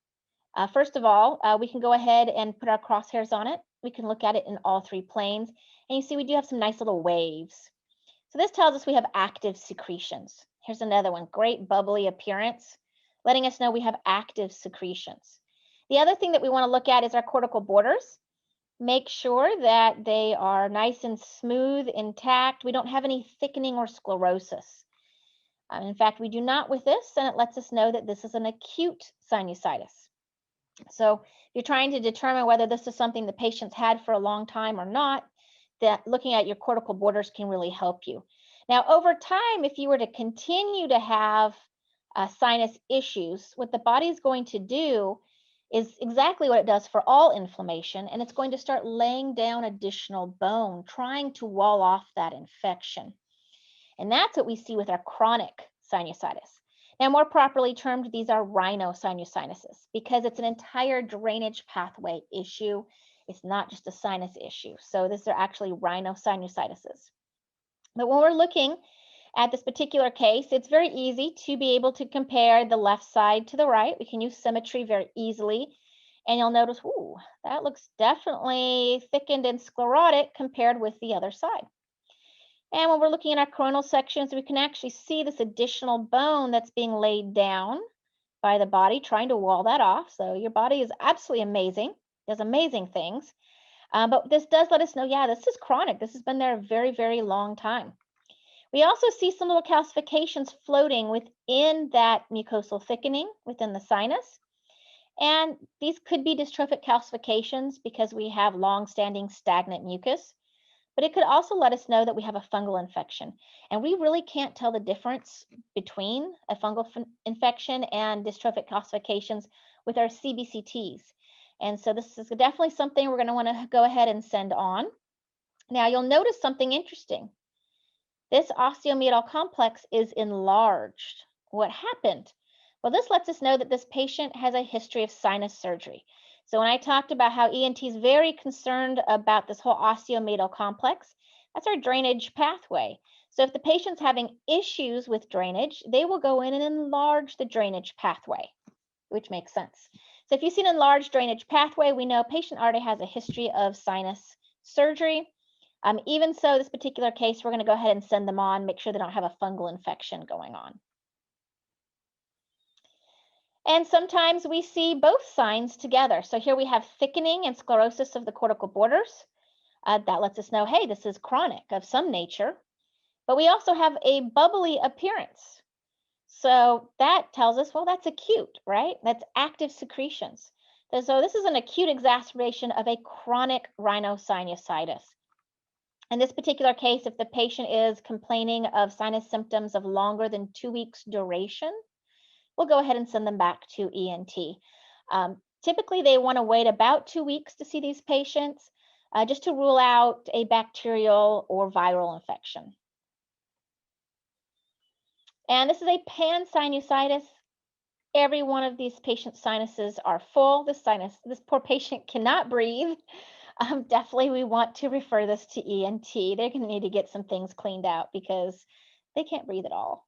Speaker 2: first of all, we can go ahead and put our crosshairs on it. We can look at it in all three planes. And you see we do have some nice little waves. So this tells us we have active secretions. Here's another one, great bubbly appearance, letting us know we have active secretions. The other thing that we want to look at is our cortical borders. Make sure that they are nice and smooth, intact. We don't have any thickening or sclerosis. In fact, we do not with this, and it lets us know that this is an acute sinusitis. So if you're trying to determine whether this is something the patient's had for a long time or not, that looking at your cortical borders can really help you. Now, over time, if you were to continue to have sinus issues, what the body's going to do is exactly what it does for all inflammation, and it's going to start laying down additional bone, trying to wall off that infection. And that's what we see with our chronic sinusitis. Now, more properly termed, these are rhinosinusinuses because it's an entire drainage pathway issue. It's not just a sinus issue. So these are actually rhinosinusitis. But when we're looking at this particular case, it's very easy to be able to compare the left side to the right. We can use symmetry very easily. And you'll notice, ooh, that looks definitely thickened and sclerotic compared with the other side. And when we're looking at our coronal sections, we can actually see this additional bone that's being laid down by the body, trying to wall that off. So your body is absolutely amazing, does amazing things. But this does let us know, yeah, this is chronic. This has been there a very, very long time. We also see some little calcifications floating within that mucosal thickening within the sinus. And these could be dystrophic calcifications because we have long-standing stagnant mucus. but it could also let us know that we have a fungal infection. And we really can't tell the difference between a fungal infection and dystrophic calcifications with our CBCTs. And so this is definitely something we're going to want to go ahead and send on. Now you'll notice something interesting. This osteomeatal complex is enlarged. What happened? Well, this lets us know that this patient has a history of sinus surgery. So when I talked about how ENT is very concerned about this whole osteomeatal complex, that's our drainage pathway. So if the patient's having issues with drainage, they will go in and enlarge the drainage pathway, which makes sense. So if you see an enlarged drainage pathway, we know patient already has a history of sinus surgery. Even so, this particular case, we're going to go ahead and send them on, make sure they don't have a fungal infection going on. And sometimes we see both signs together. So here we have thickening and sclerosis of the cortical borders. That lets us know, hey, this is chronic of some nature. But we also have a bubbly appearance. So that tells us, well, that's acute, right? That's active secretions. So this is an acute exacerbation of a chronic rhinosinusitis. In this particular case, if the patient is complaining of sinus symptoms of longer than 2 weeks duration, we'll go ahead and send them back to ENT. Typically, they want to wait about 2 weeks to see these patients, just to rule out a bacterial or viral infection. And this is a pansinusitis. Every one of these patients' sinuses are full. This poor patient cannot breathe. Definitely we want to refer this to ENT. They're going to need to get some things cleaned out because they can't breathe at all.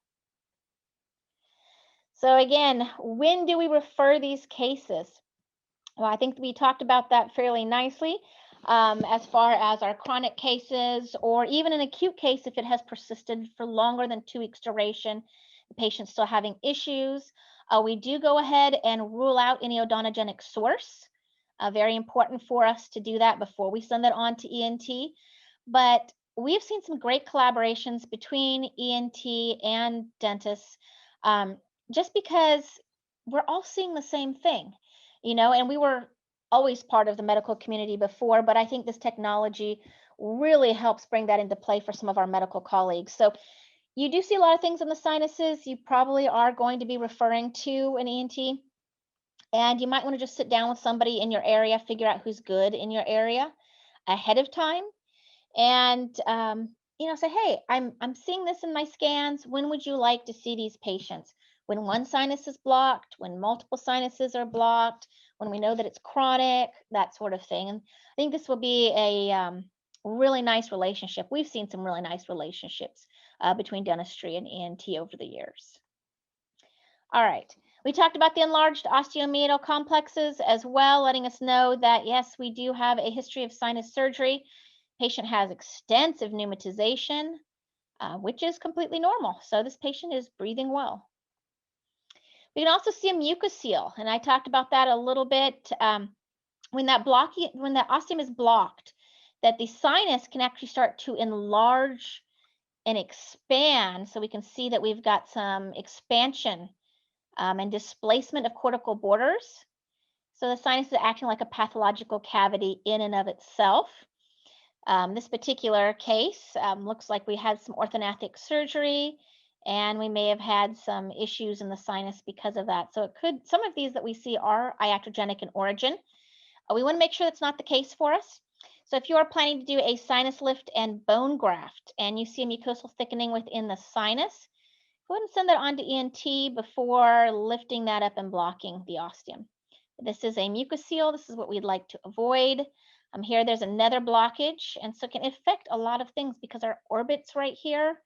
Speaker 2: So again, when do we refer these cases? Well, I think we talked about that fairly nicely as far as our chronic cases or even an acute case if it has persisted for longer than 2 weeks duration, the patient's still having issues. We do go ahead and rule out any odontogenic source. Very important for us to do that before we send that on to ENT. But we've seen some great collaborations between ENT and dentists just because we're all seeing the same thing, and we were always part of the medical community before, but I think this technology really helps bring that into play for some of our medical colleagues. So you do see a lot of things in the sinuses. You probably are going to be referring to an ENT. And you might want to just sit down with somebody in your area, figure out who's good in your area ahead of time, and say, hey, I'm seeing this in my scans. When would you like to see these patients? When one sinus is blocked, when multiple sinuses are blocked, when we know that it's chronic, that sort of thing. And I think this will be a really nice relationship. We've seen some really nice relationships between dentistry and ENT over the years. All right. We talked about the enlarged osteomeatal complexes as well, letting us know that, yes, we do have a history of sinus surgery. Patient has extensive pneumatization, which is completely normal. So this patient is breathing well. We can also see a mucosal, and I talked about that a little bit. When the ostium is blocked, that the sinus can actually start to enlarge and expand. So we can see that we've got some expansion and displacement of cortical borders. So the sinus is acting like a pathological cavity in and of itself. This particular case looks like we had some orthognathic surgery and we may have had some issues in the sinus because of that. So some of these that we see are iatrogenic in origin. We want to make sure that's not the case for us. So if you are planning to do a sinus lift and bone graft and you see a mucosal thickening within the sinus, go ahead and send that on to ENT before lifting that up and blocking the ostium. This is a mucosal. This is what we'd like to avoid. Here, there's another blockage, and so it can affect a lot of things because our orbit's right here.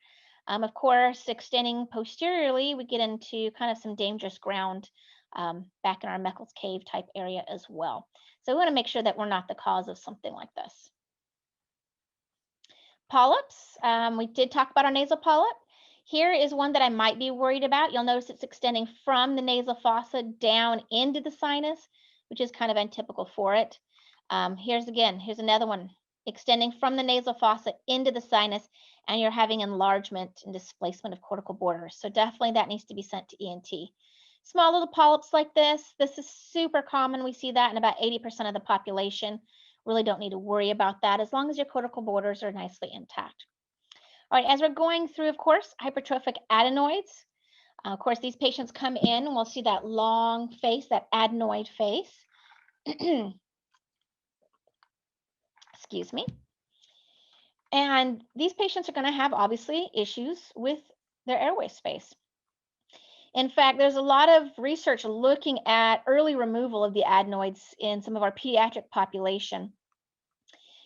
Speaker 2: Of course, extending posteriorly, we get into kind of some dangerous ground back in our Meckel's cave type area as well. So we want to make sure that we're not the cause of something like this. Polyps, we did talk about our nasal polyp. Here is one that I might be worried about. You'll notice it's extending from the nasal fossa down into the sinus, which is kind of untypical for it. Here's another one extending from the nasal fossa into the sinus, and you're having enlargement and displacement of cortical borders. So definitely that needs to be sent to ENT. Small little polyps like this is super common. We see that in about 80% of the population. Really don't need to worry about that as long as your cortical borders are nicely intact. All right, as we're going through, of course, hypertrophic adenoids. Of course, these patients come in and we'll see that long face, that adenoid face. Excuse me. And these patients are going to have obviously issues with their airway space. In fact, there's a lot of research looking at early removal of the adenoids in some of our pediatric population.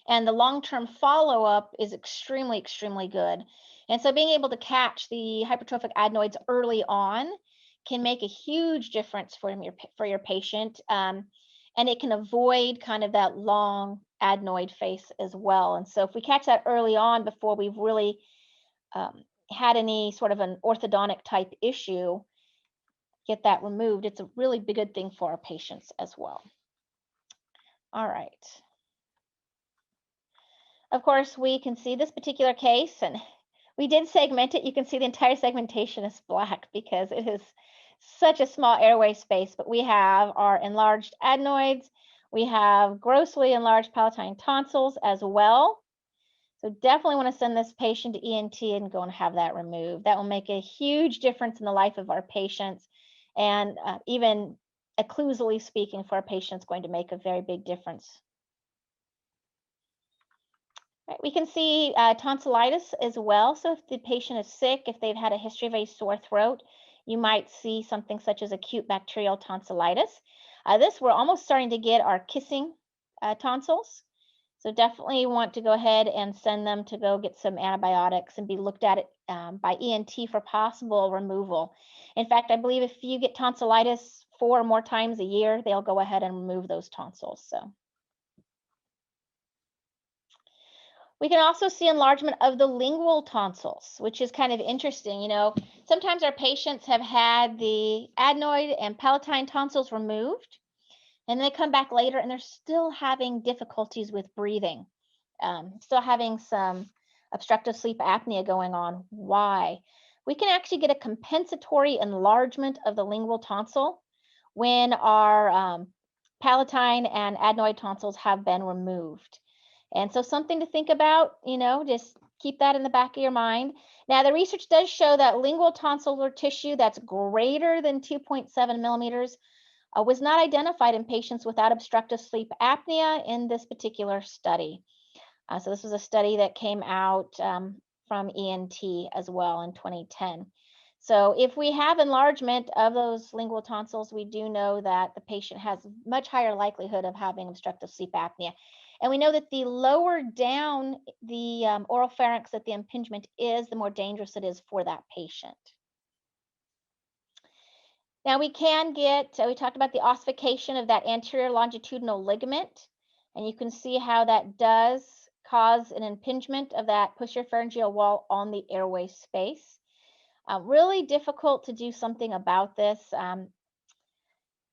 Speaker 2: And the long-term follow-up is extremely, extremely good. And so being able to catch the hypertrophic adenoids early on can make a huge difference for your patient. And it can avoid kind of that long adenoid face as well. And so if we catch that early on before we've really had any sort of an orthodontic type issue, get that removed, it's a really good thing for our patients as well. All right. Of course, we can see this particular case, and we did segment it. You can see the entire segmentation is black because it is such a small airway space, but we have our enlarged adenoids. We have grossly enlarged palatine tonsils as well. So definitely want to send this patient to ENT and go and have that removed. That will make a huge difference in the life of our patients, and even occlusally speaking for our patients, going to make a very big difference. Right, we can see tonsillitis as well. So if the patient is sick, if they've had a history of a sore throat, you might see something such as acute bacterial tonsillitis. This, we're almost starting to get our kissing tonsils. So definitely want to go ahead and send them to go get some antibiotics and be looked at by ENT for possible removal. In fact, I believe if you get tonsillitis 4 or more times a year, they'll go ahead and remove those tonsils. So we can also see enlargement of the lingual tonsils, which is kind of interesting. You know, sometimes our patients have had the adenoid and palatine tonsils removed, and they come back later and they're still having difficulties with breathing, still having some obstructive sleep apnea going on. Why? We can actually get a compensatory enlargement of the lingual tonsil when our palatine and adenoid tonsils have been removed. And so something to think about, you know, just keep that in the back of your mind. Now, the research does show that lingual tonsillar tissue that's greater than 2.7 millimeters was not identified in patients without obstructive sleep apnea in this particular study. So this was a study that came out from ENT as well in 2010. So if we have enlargement of those lingual tonsils, we do know that the patient has much higher likelihood of having obstructive sleep apnea. And we know that the lower down the oropharynx that the impingement is, the more dangerous it is for that patient. Now we can get, we talked about the ossification of that anterior longitudinal ligament, and you can see how that does cause an impingement of that posterior pharyngeal wall on the airway space. Really difficult to do something about this.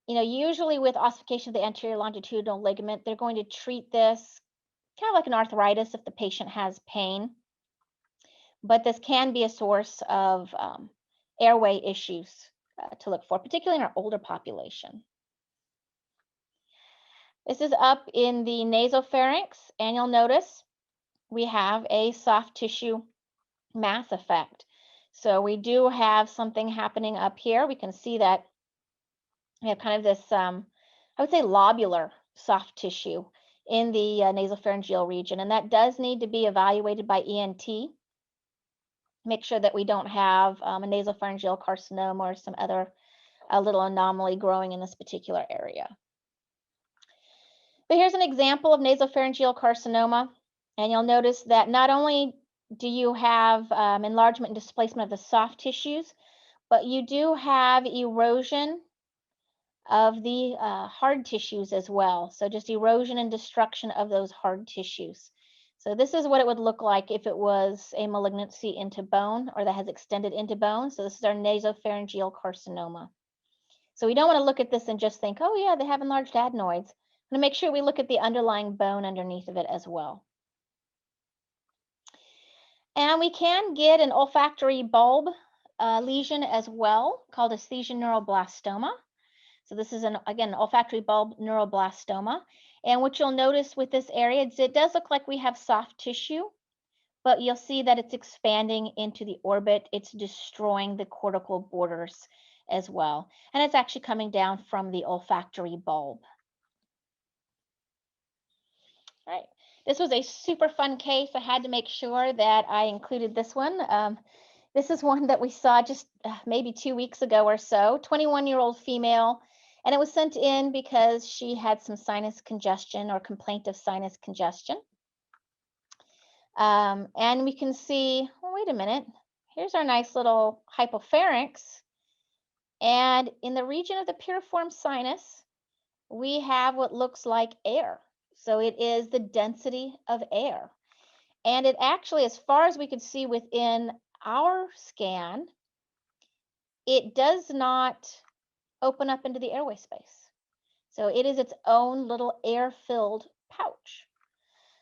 Speaker 2: You know, usually with ossification of the anterior longitudinal ligament, they're going to treat this kind of like an arthritis if the patient has pain. But this can be a source of airway issues to look for, particularly in our older population. This is up in the nasopharynx, and you'll notice we have a soft tissue mass effect. So we do have something happening up here. We can see that we have kind of this, I would say, lobular soft tissue in the nasopharyngeal region, and that does need to be evaluated by ENT. Make sure that we don't have a nasopharyngeal carcinoma or some other little anomaly growing in this particular area. But here's an example of nasopharyngeal carcinoma, and you'll notice that not only do you have enlargement and displacement of the soft tissues, but you do have erosion of the hard tissues as well. So just erosion and destruction of those hard tissues. So this is what it would look like if it was a malignancy into bone or that has extended into bone. So this is our nasopharyngeal carcinoma. So we don't want to look at this and just think, oh yeah, they have enlarged adenoids. We want to make sure we look at the underlying bone underneath of it as well. And we can get an olfactory bulb lesion as well, called Aesthesia Neuroblastoma. So this is again, olfactory bulb neuroblastoma. And what you'll notice with this area is it does look like we have soft tissue, but you'll see that it's expanding into the orbit. It's destroying the cortical borders as well. And it's actually coming down from the olfactory bulb. All right. This was a super fun case. I had to make sure that I included this one. This is one that we saw just maybe 2 weeks ago or so, 21-year-old female. And it was sent in because she had some sinus congestion or complaint of sinus congestion. And we can see, oh, wait a minute, here's our nice little hypopharynx. And in the region of the piriform sinus, we have what looks like air. So it is the density of air. And it actually, as far as we could see within our scan, it does not open up into the airway space. So it is its own little air-filled pouch.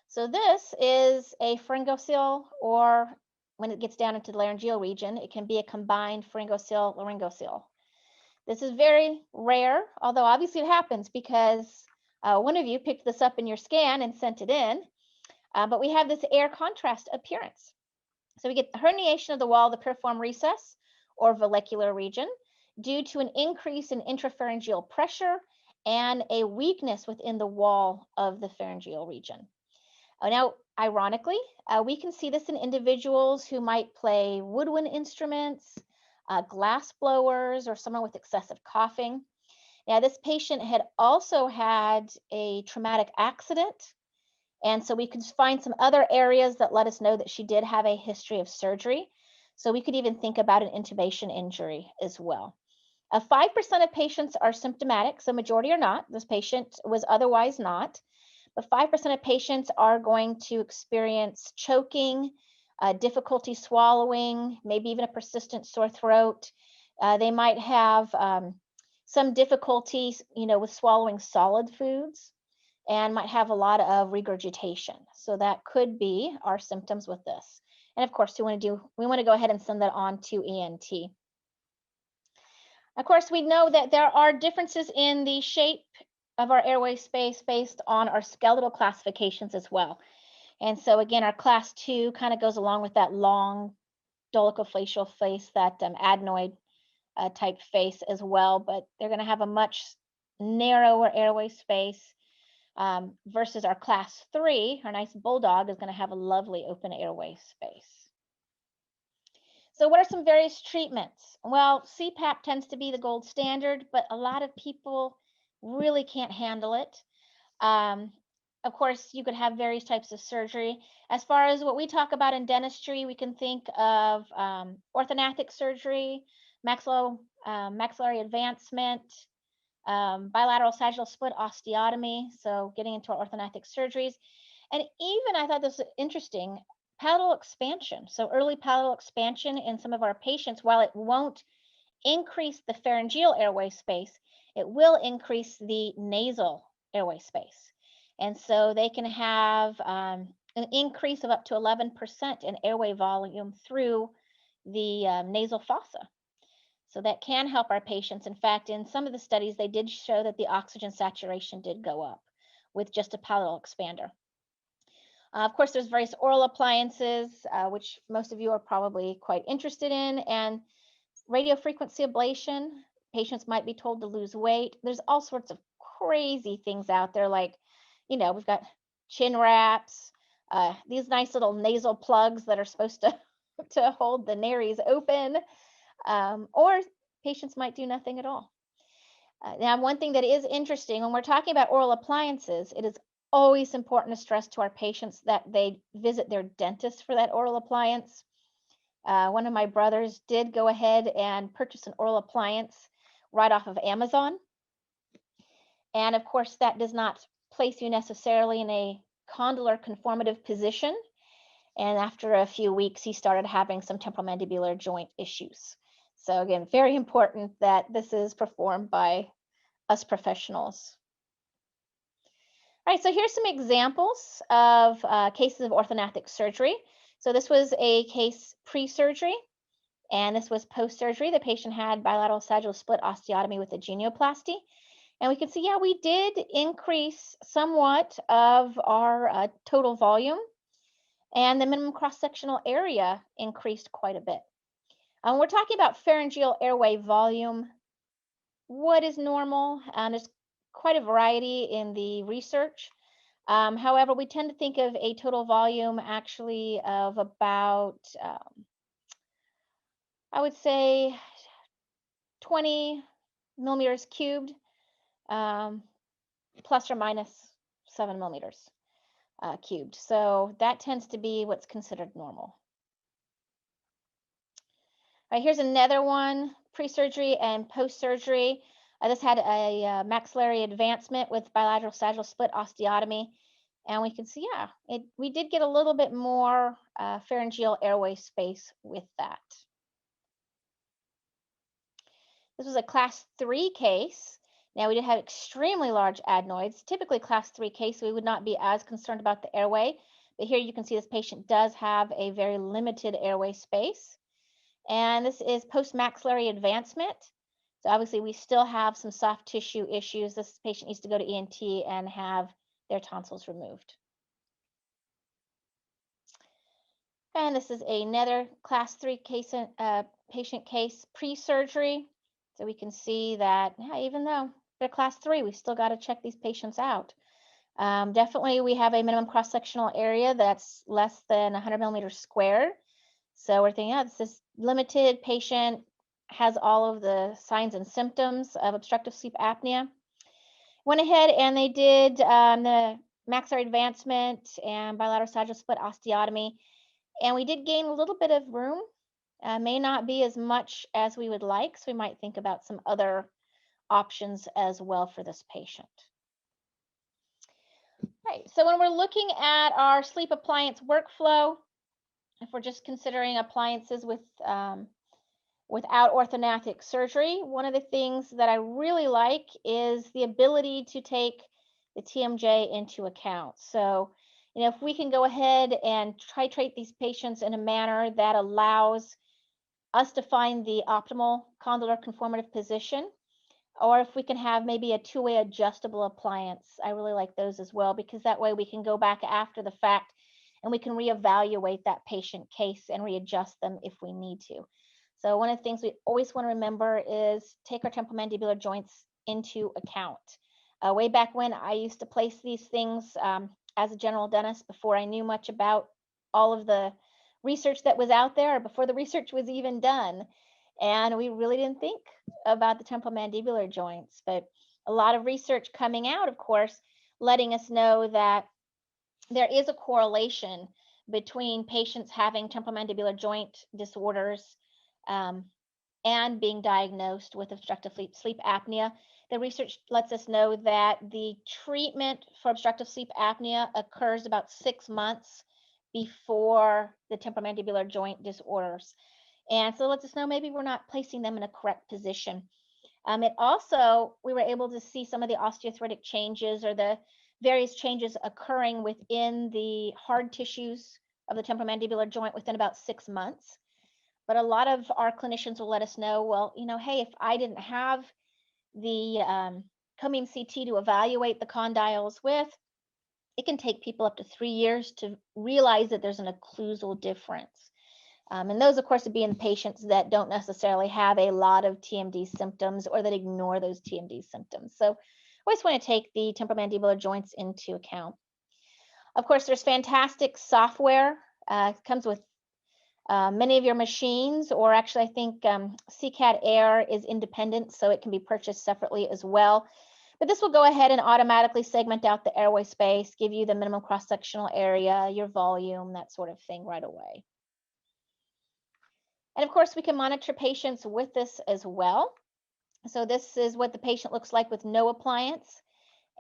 Speaker 2: So this is a pharyngocoel, or when it gets down into the laryngeal region, it can be a combined pharyngocoel laryngocoel. This is very rare, although obviously it happens because one of you picked this up in your scan and sent it in, but we have this air contrast appearance. So we get herniation of the wall of the piriform recess or vallecular region due to an increase in intrapharyngeal pressure and a weakness within the wall of the pharyngeal region. Now, ironically, we can see this in individuals who might play woodwind instruments, glass blowers, or someone with excessive coughing. Now, this patient had also had a traumatic accident, and so we could find some other areas that let us know that she did have a history of surgery. So we could even think about an intubation injury as well. 5% of patients are symptomatic, so majority are not. This patient was otherwise not. But 5% of patients are going to experience choking, difficulty swallowing, maybe even a persistent sore throat. They might have some difficulties, with swallowing solid foods, and might have a lot of regurgitation. So that could be our symptoms with this. And of course, we want to go ahead and send that on to ENT. Of course, we know that there are differences in the shape of our airway space based on our skeletal classifications as well. And so again, our class 2 kind of goes along with that long dolichofacial face, that adenoid type face as well, but they're going to have a much narrower airway space versus our class 3, our nice bulldog, is going to have a lovely open airway space. So what are some various treatments? Well, CPAP tends to be the gold standard, but a lot of people really can't handle it. Of course, you could have various types of surgery. As far as what we talk about in dentistry, we can think of orthognathic surgery, maxillary advancement, bilateral sagittal split osteotomy, so getting into our orthognathic surgeries. And even, I thought this was interesting, palatal expansion. So early palatal expansion in some of our patients, while it won't increase the pharyngeal airway space, it will increase the nasal airway space. And so they can have an increase of up to 11% in airway volume through the nasal fossa. So that can help our patients. In fact, in some of the studies, they did show that the oxygen saturation did go up with just a palatal expander. Of course, there's various oral appliances, which most of you are probably quite interested in, and radiofrequency ablation. Patients might be told to lose weight. There's all sorts of crazy things out there, like, we've got chin wraps, these nice little nasal plugs that are supposed to hold the nares open, or patients might do nothing at all. Now, one thing that is interesting, when we're talking about oral appliances, it is always important to stress to our patients that they visit their dentist for that oral appliance. One of my brothers did go ahead and purchase an oral appliance right off of Amazon. And of course, that does not place you necessarily in a condylar conformative position. And after a few weeks, he started having some temporomandibular joint issues. So again, very important that this is performed by us professionals. All right, so here's some examples of cases of orthognathic surgery. So this was a case pre-surgery, And this was post-surgery. The patient had bilateral sagittal split osteotomy with a genioplasty. And we can see, yeah, we did increase somewhat of our total volume, and the minimum cross-sectional area increased quite a bit. We're talking about pharyngeal airway volume. What is normal? There's quite a variety in the research. However, we tend to think of a total volume actually of about, I would say, 20 millimeters cubed, plus or minus 7 millimeters cubed. So that tends to be what's considered normal. All right, here's another one, pre-surgery and post-surgery. This had a maxillary advancement with bilateral sagittal split osteotomy. And we can see, yeah, we did get a little bit more pharyngeal airway space with that. This was a class 3 case. Now, we did have extremely large adenoids. Typically, class 3 case, we would not be as concerned about the airway. But here you can see this patient does have a very limited airway space. And this is post-maxillary advancement. So obviously, we still have some soft tissue issues. This patient needs to go to ENT and have their tonsils removed. And this is another class 3 case, patient case pre-surgery. So we can see that, yeah, even though they're class 3, we still got to check these patients out. Definitely, we have a minimum cross-sectional area that's less than 100 millimeters squared. So we're thinking, yeah, this is limited. Patient has all of the signs and symptoms of obstructive sleep apnea. Went ahead and they did the maxillary advancement and bilateral sagittal split osteotomy. And we did gain a little bit of room. May not be as much as we would like, so we might think about some other options as well for this patient. Right, so when we're looking at our sleep appliance workflow, if we're just considering appliances with without orthodontic surgery, one of the things that I really like is the ability to take the TMJ into account. So, if we can go ahead and titrate these patients in a manner that allows us to find the optimal condylar conformative position, or if we can have maybe a two-way adjustable appliance, I really like those as well, because that way we can go back after the fact and we can reevaluate that patient case and readjust them if we need to. So one of the things we always want to remember is take our temporomandibular joints into account. Way back when, I used to place these things as a general dentist before I knew much about all of the research that was out there, or before the research was even done. And we really didn't think about the temporomandibular joints. But a lot of research coming out, of course, letting us know that there is a correlation between patients having temporomandibular joint disorders and being diagnosed with obstructive sleep apnea. The research lets us know that the treatment for obstructive sleep apnea occurs about 6 months before the temporomandibular joint disorders. And so it lets us know maybe we're not placing them in a correct position. It also, we were able to see some of the osteoarthritic changes or the various changes occurring within the hard tissues of the temporomandibular joint within about 6 months. But a lot of our clinicians will let us know, well, hey, if I didn't have the conium CT to evaluate the condyles with, it can take people up to 3 years to realize that there's an occlusal difference. And those, of course, would be in patients that don't necessarily have a lot of TMD symptoms or that ignore those TMD symptoms. So always want to take the temporomandibular joints into account. Of course, there's fantastic software. It comes with many of your machines, or actually I think CCAT Air is independent, so it can be purchased separately as well. But this will go ahead and automatically segment out the airway space, give you the minimum cross-sectional area, your volume, that sort of thing right away. And of course, we can monitor patients with this as well. So this is what the patient looks like with no appliance.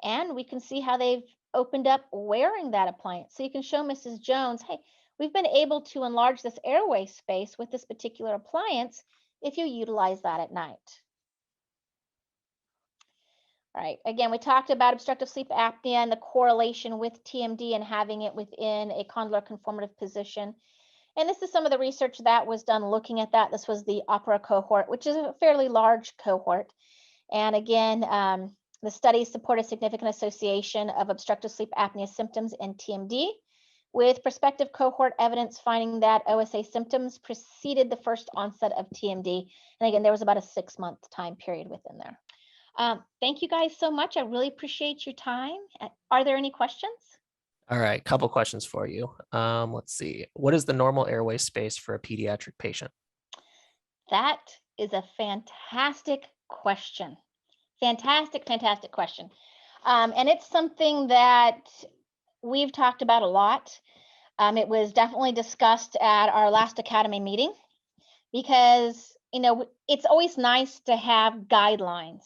Speaker 2: And we can see how they've opened up wearing that appliance. So you can show Mrs. Jones, hey, we've been able to enlarge this airway space with this particular appliance if you utilize that at night. All right, again, we talked about obstructive sleep apnea and the correlation with TMD and having it within a condylar conformative position. And this is some of the research that was done looking at that. This was the OPERA cohort, which is a fairly large cohort. And again, the studies support a significant association of obstructive sleep apnea symptoms and TMD, with prospective cohort evidence finding that OSA symptoms preceded the first onset of TMD. And again, there was about a 6-month time period within there. Thank you guys so much. I really appreciate your time. Are there any questions?
Speaker 1: All right, couple questions for you. Let's see. What is the normal airway space for a pediatric patient?
Speaker 2: That is a fantastic question. Fantastic question. And it's something that we've talked about a lot. It was definitely discussed at our last Academy meeting because, it's always nice to have guidelines.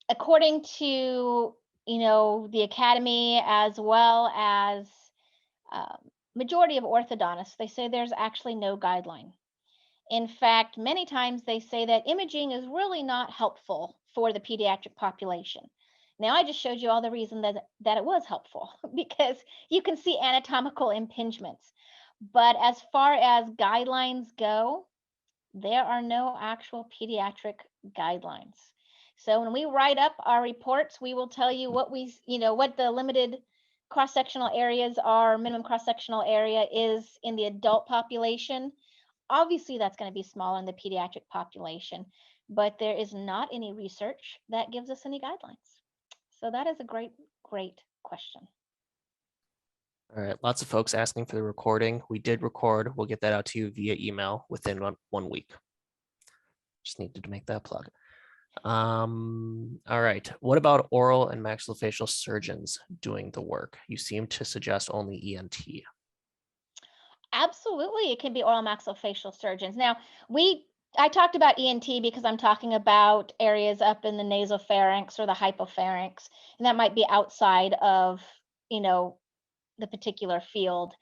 Speaker 2: According to, the Academy, as well as majority of orthodontists, they say there's actually no guideline. In fact, many times they say that imaging is really not helpful for the pediatric population. Now, I just showed you all the reason that it was helpful because you can see anatomical impingements. But as far as guidelines go, there are no actual pediatric guidelines. So when we write up our reports, we will tell you what what the limited cross-sectional areas are, minimum cross-sectional area is in the adult population. Obviously, that's going to be smaller in the pediatric population, but there is not any research that gives us any guidelines. So that is a great question.
Speaker 1: All right, lots of folks asking for the recording. We did record. We'll get that out to you via email within 1 week. Just needed to make that plug. All right, what about oral and maxillofacial surgeons doing the work? You seem to suggest only ENT.
Speaker 2: Absolutely, it can be oral maxillofacial surgeons. Now, I talked about ENT because I'm talking about areas up in the nasopharynx or the hypopharynx, and that might be outside of, the particular field.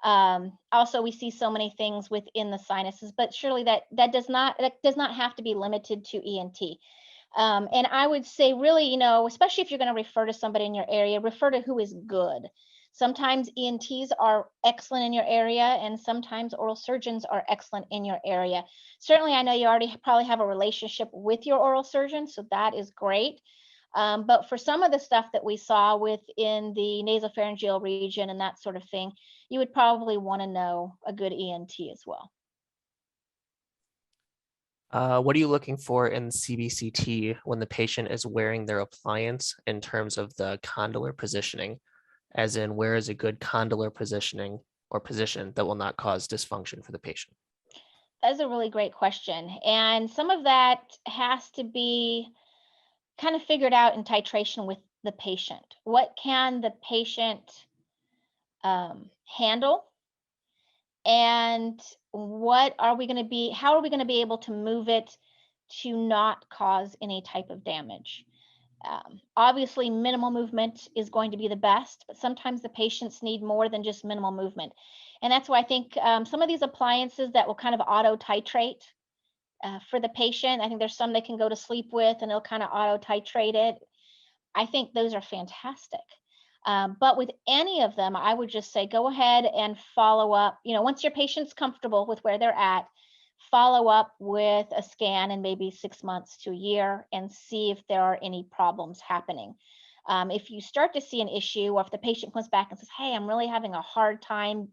Speaker 2: Also, we see so many things within the sinuses, but surely that does not have to be limited to ENT. And I would say really, especially if you're going to refer to somebody in your area, refer to who is good. Sometimes ENTs are excellent in your area, and sometimes oral surgeons are excellent in your area. Certainly, I know you already probably have a relationship with your oral surgeon, so that is great. But for some of the stuff that we saw within the nasopharyngeal region and that sort of thing, you would probably want to know a good ENT as well.
Speaker 1: What are you looking for in CBCT when the patient is wearing their appliance in terms of the condylar positioning? As in, where is a good condylar positioning or position that will not cause dysfunction for the patient?
Speaker 2: That's a really great question. And some of that has to be kind of figured out in titration with the patient. What can the patient handle? And how are we going to be able to move it to not cause any type of damage? Obviously, minimal movement is going to be the best, but sometimes the patients need more than just minimal movement. And that's why I think some of these appliances that will kind of auto titrate for the patient, I think there's some they can go to sleep with and it'll kind of auto titrate it. I think those are fantastic. But with any of them, I would just say go ahead and follow up. Once your patient's comfortable with where they're at, follow up with a scan in maybe 6 months to a year and see if there are any problems happening. If you start to see an issue, or if the patient comes back and says, "Hey, I'm really having a hard time,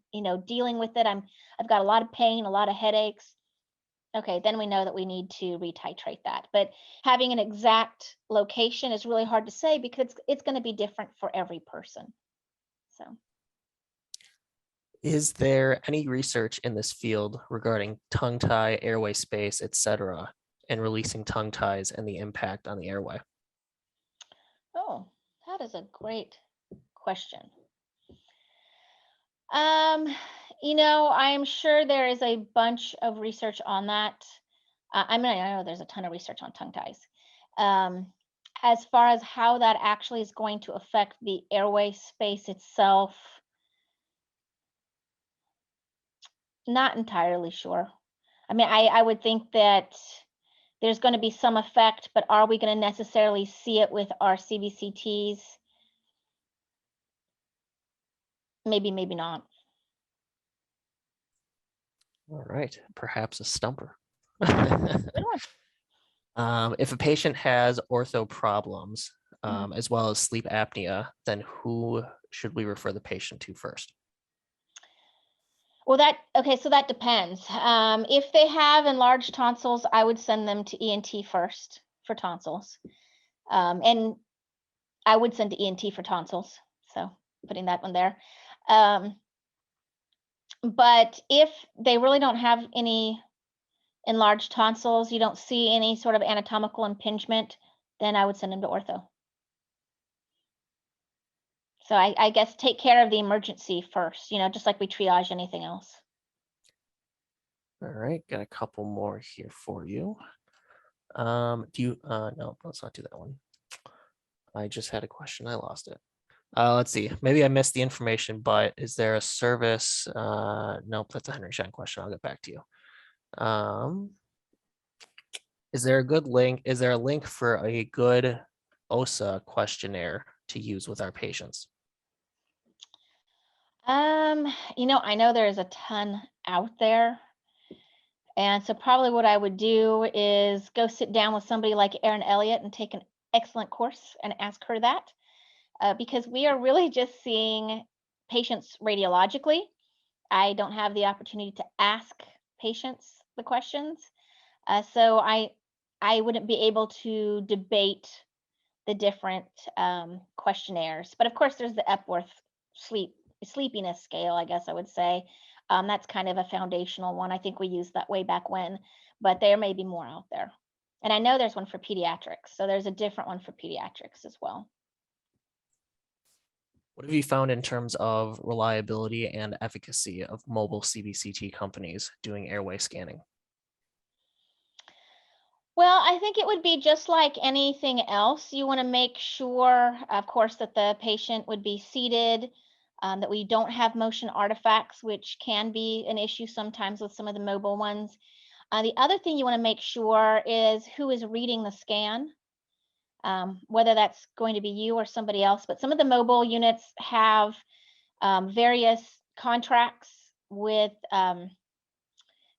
Speaker 2: dealing with it. I've got a lot of pain, a lot of headaches." Okay, then we know that we need to retitrate that. But having an exact location is really hard to say because it's going to be different for every person. So.
Speaker 1: Is there any research in this field regarding tongue tie, airway space, etc., and releasing tongue ties and the impact on the airway?
Speaker 2: Oh, that is a great question. I'm sure there is a bunch of research on that. I know there's a ton of research on tongue ties. As far as how that actually is going to affect the airway space itself, not entirely sure. I would think that there's going to be some effect, but are we going to necessarily see it with our CBCTs? Maybe not.
Speaker 1: All right, perhaps a stumper.
Speaker 2: Good one.
Speaker 1: If a patient has ortho problems,
Speaker 2: Mhm.
Speaker 1: as well as sleep apnea, then who should we refer the patient to first?
Speaker 2: Well, so that depends. If they have enlarged tonsils, I would send them to ENT first for tonsils. And I would send to ENT for tonsils. So putting that one there. Um, but if they really don't have any enlarged tonsils, you don't see any sort of anatomical impingement, then I would send them to ortho. So I guess take care of the emergency first, just like we triage anything else.
Speaker 1: All right, got a couple more here for you. No, let's not do that one. I just had a question, I lost it. Let's see, maybe I missed the information, but is there a service? Nope, that's a Henry Schein question. I'll get back to you. Is there a good link? Is there a link for a good OSA questionnaire to use with our patients?
Speaker 2: I know there is a ton out there. And so probably what I would do is go sit down with somebody like Erin Elliott and take an excellent course and ask her that, because we are really just seeing patients radiologically. I don't have the opportunity to ask patients the questions, so I wouldn't be able to debate the different questionnaires. But of course, there's the Epworth sleepiness scale, I guess I would say. That's kind of a foundational one. I think we used that way back when, but there may be more out there. And I know there's one for pediatrics, so there's a different one for pediatrics as well.
Speaker 1: What have you found in terms of reliability and efficacy of mobile CBCT companies doing airway scanning?
Speaker 2: Well, I think it would be just like anything else. You want to make sure, of course, that the patient would be seated, that we don't have motion artifacts, which can be an issue sometimes with some of the mobile ones. The other thing you want to make sure is who is reading the scan, whether that's going to be you or somebody else. But some of the mobile units have various contracts with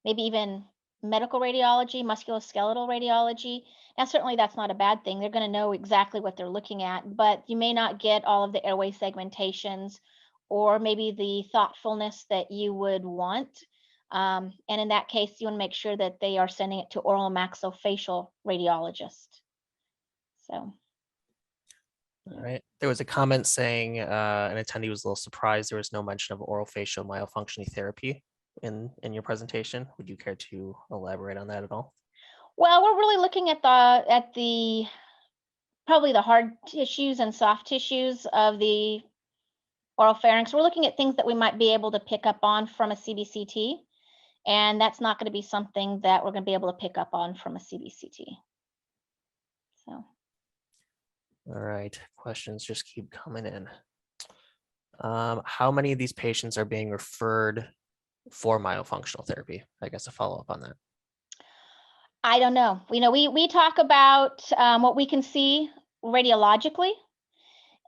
Speaker 2: maybe even medical radiology, musculoskeletal radiology. Now, certainly that's not a bad thing. They're going to know exactly what they're looking at, but you may not get all of the airway segmentations or maybe the thoughtfulness that you would want. And in that case, you want to make sure that they are sending it to oral maxillofacial radiologist. So,
Speaker 1: All right. There was a comment saying an attendee was a little surprised there was no mention of oral facial myofunctioning therapy in your presentation. Would you care to elaborate on that at all?
Speaker 2: well, we're really looking at the probably the hard tissues and soft tissues of the oropharynx. We're looking at things that we might be able to pick up on from a CBCT, and that's not going to be something that we're going to be able to pick up on from a CBCT. So,
Speaker 1: All right. Questions just keep coming in. How many of these patients are being referred for myofunctional therapy? I guess a follow up on that.
Speaker 2: I don't know. We talk about what we can see radiologically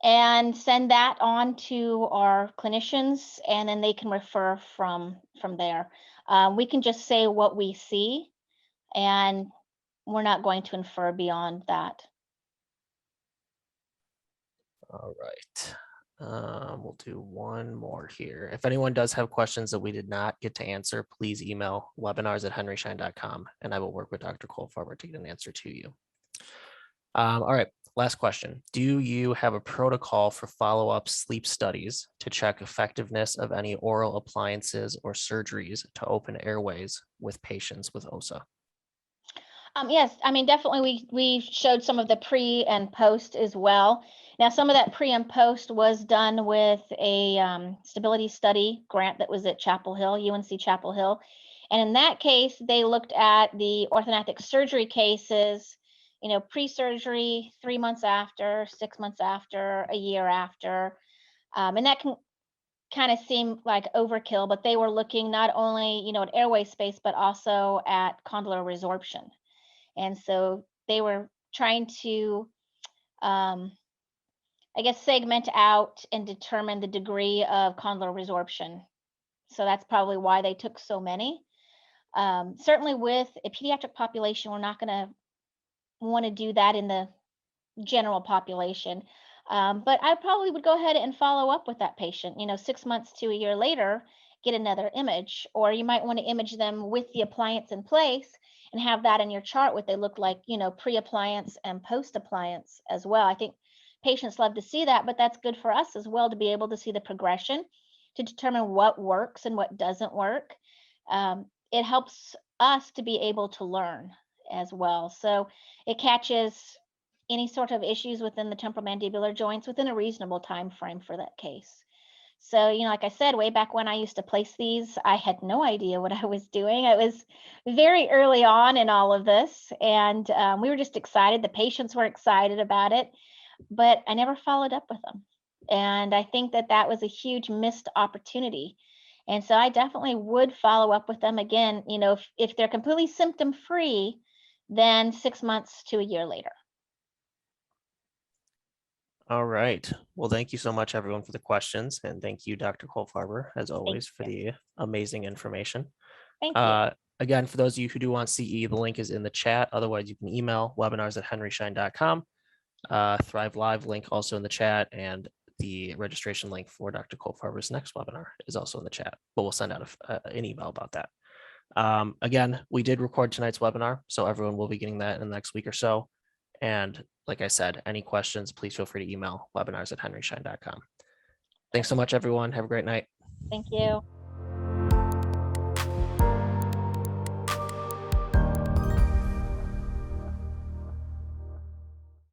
Speaker 2: and send that on to our clinicians, and then they can refer from there. We can just say what we see, and we're not going to infer beyond that.
Speaker 1: All right. We'll do one more here. If anyone does have questions that we did not get to answer, please email webinars@henryschein.com and I will work with Dr. Kohltfarber to get an answer to you. All right, last question. Do you have a protocol for follow-up sleep studies to check effectiveness of any oral appliances or surgeries to open airways with patients with OSA?
Speaker 2: Yes, I mean, definitely we showed some of the pre and post as well. Now, some of that pre and post was done with a stability study grant that was at Chapel Hill, UNC Chapel Hill. And in that case, they looked at the orthodontic surgery cases, pre-surgery, 3 months after, 6 months after, a year after. And that can kind of seem like overkill, but they were looking not only, at airway space, but also at condylar resorption. And so they were trying to, I guess, segment out and determine the degree of condylar resorption. So that's probably why they took so many. Certainly with a pediatric population, we're not going to want to do that in the general population. But I probably would go ahead and follow up with that patient, 6 months to a year later, get another image, or you might want to image them with the appliance in place and have that in your chart, what they look like, pre-appliance and post-appliance as well. I think patients love to see that, but that's good for us as well to be able to see the progression to determine what works and what doesn't work. It helps us to be able to learn as well. So it catches any sort of issues within the temporomandibular joints within a reasonable time frame for that case. So, like I said, way back when I used to place these, I had no idea what I was doing. It was very early on in all of this, and we were just excited. The patients were excited about it, but I never followed up with them. And I think that that was a huge missed opportunity. And so I definitely would follow up with them again, if they're completely symptom free, then 6 months to a year later.
Speaker 1: All right. Well, thank you so much, everyone, for the questions. And thank you, Dr. Kohltfarber, as always, for the amazing information.
Speaker 2: Thank you.
Speaker 1: Again, for those of you who do want CE, the link is in the chat. Otherwise, you can email webinars@henryschein.com. Thrive Live link also in the chat. And the registration link for Dr. Kohltfarber's next webinar is also in the chat. But we'll send out an email about that. Again, we did record tonight's webinar, so everyone will be getting that in the next week or so. And like I said, any questions, please feel free to email webinars@henryschein.com. Thanks so much, everyone. Have a great night.
Speaker 2: Thank you.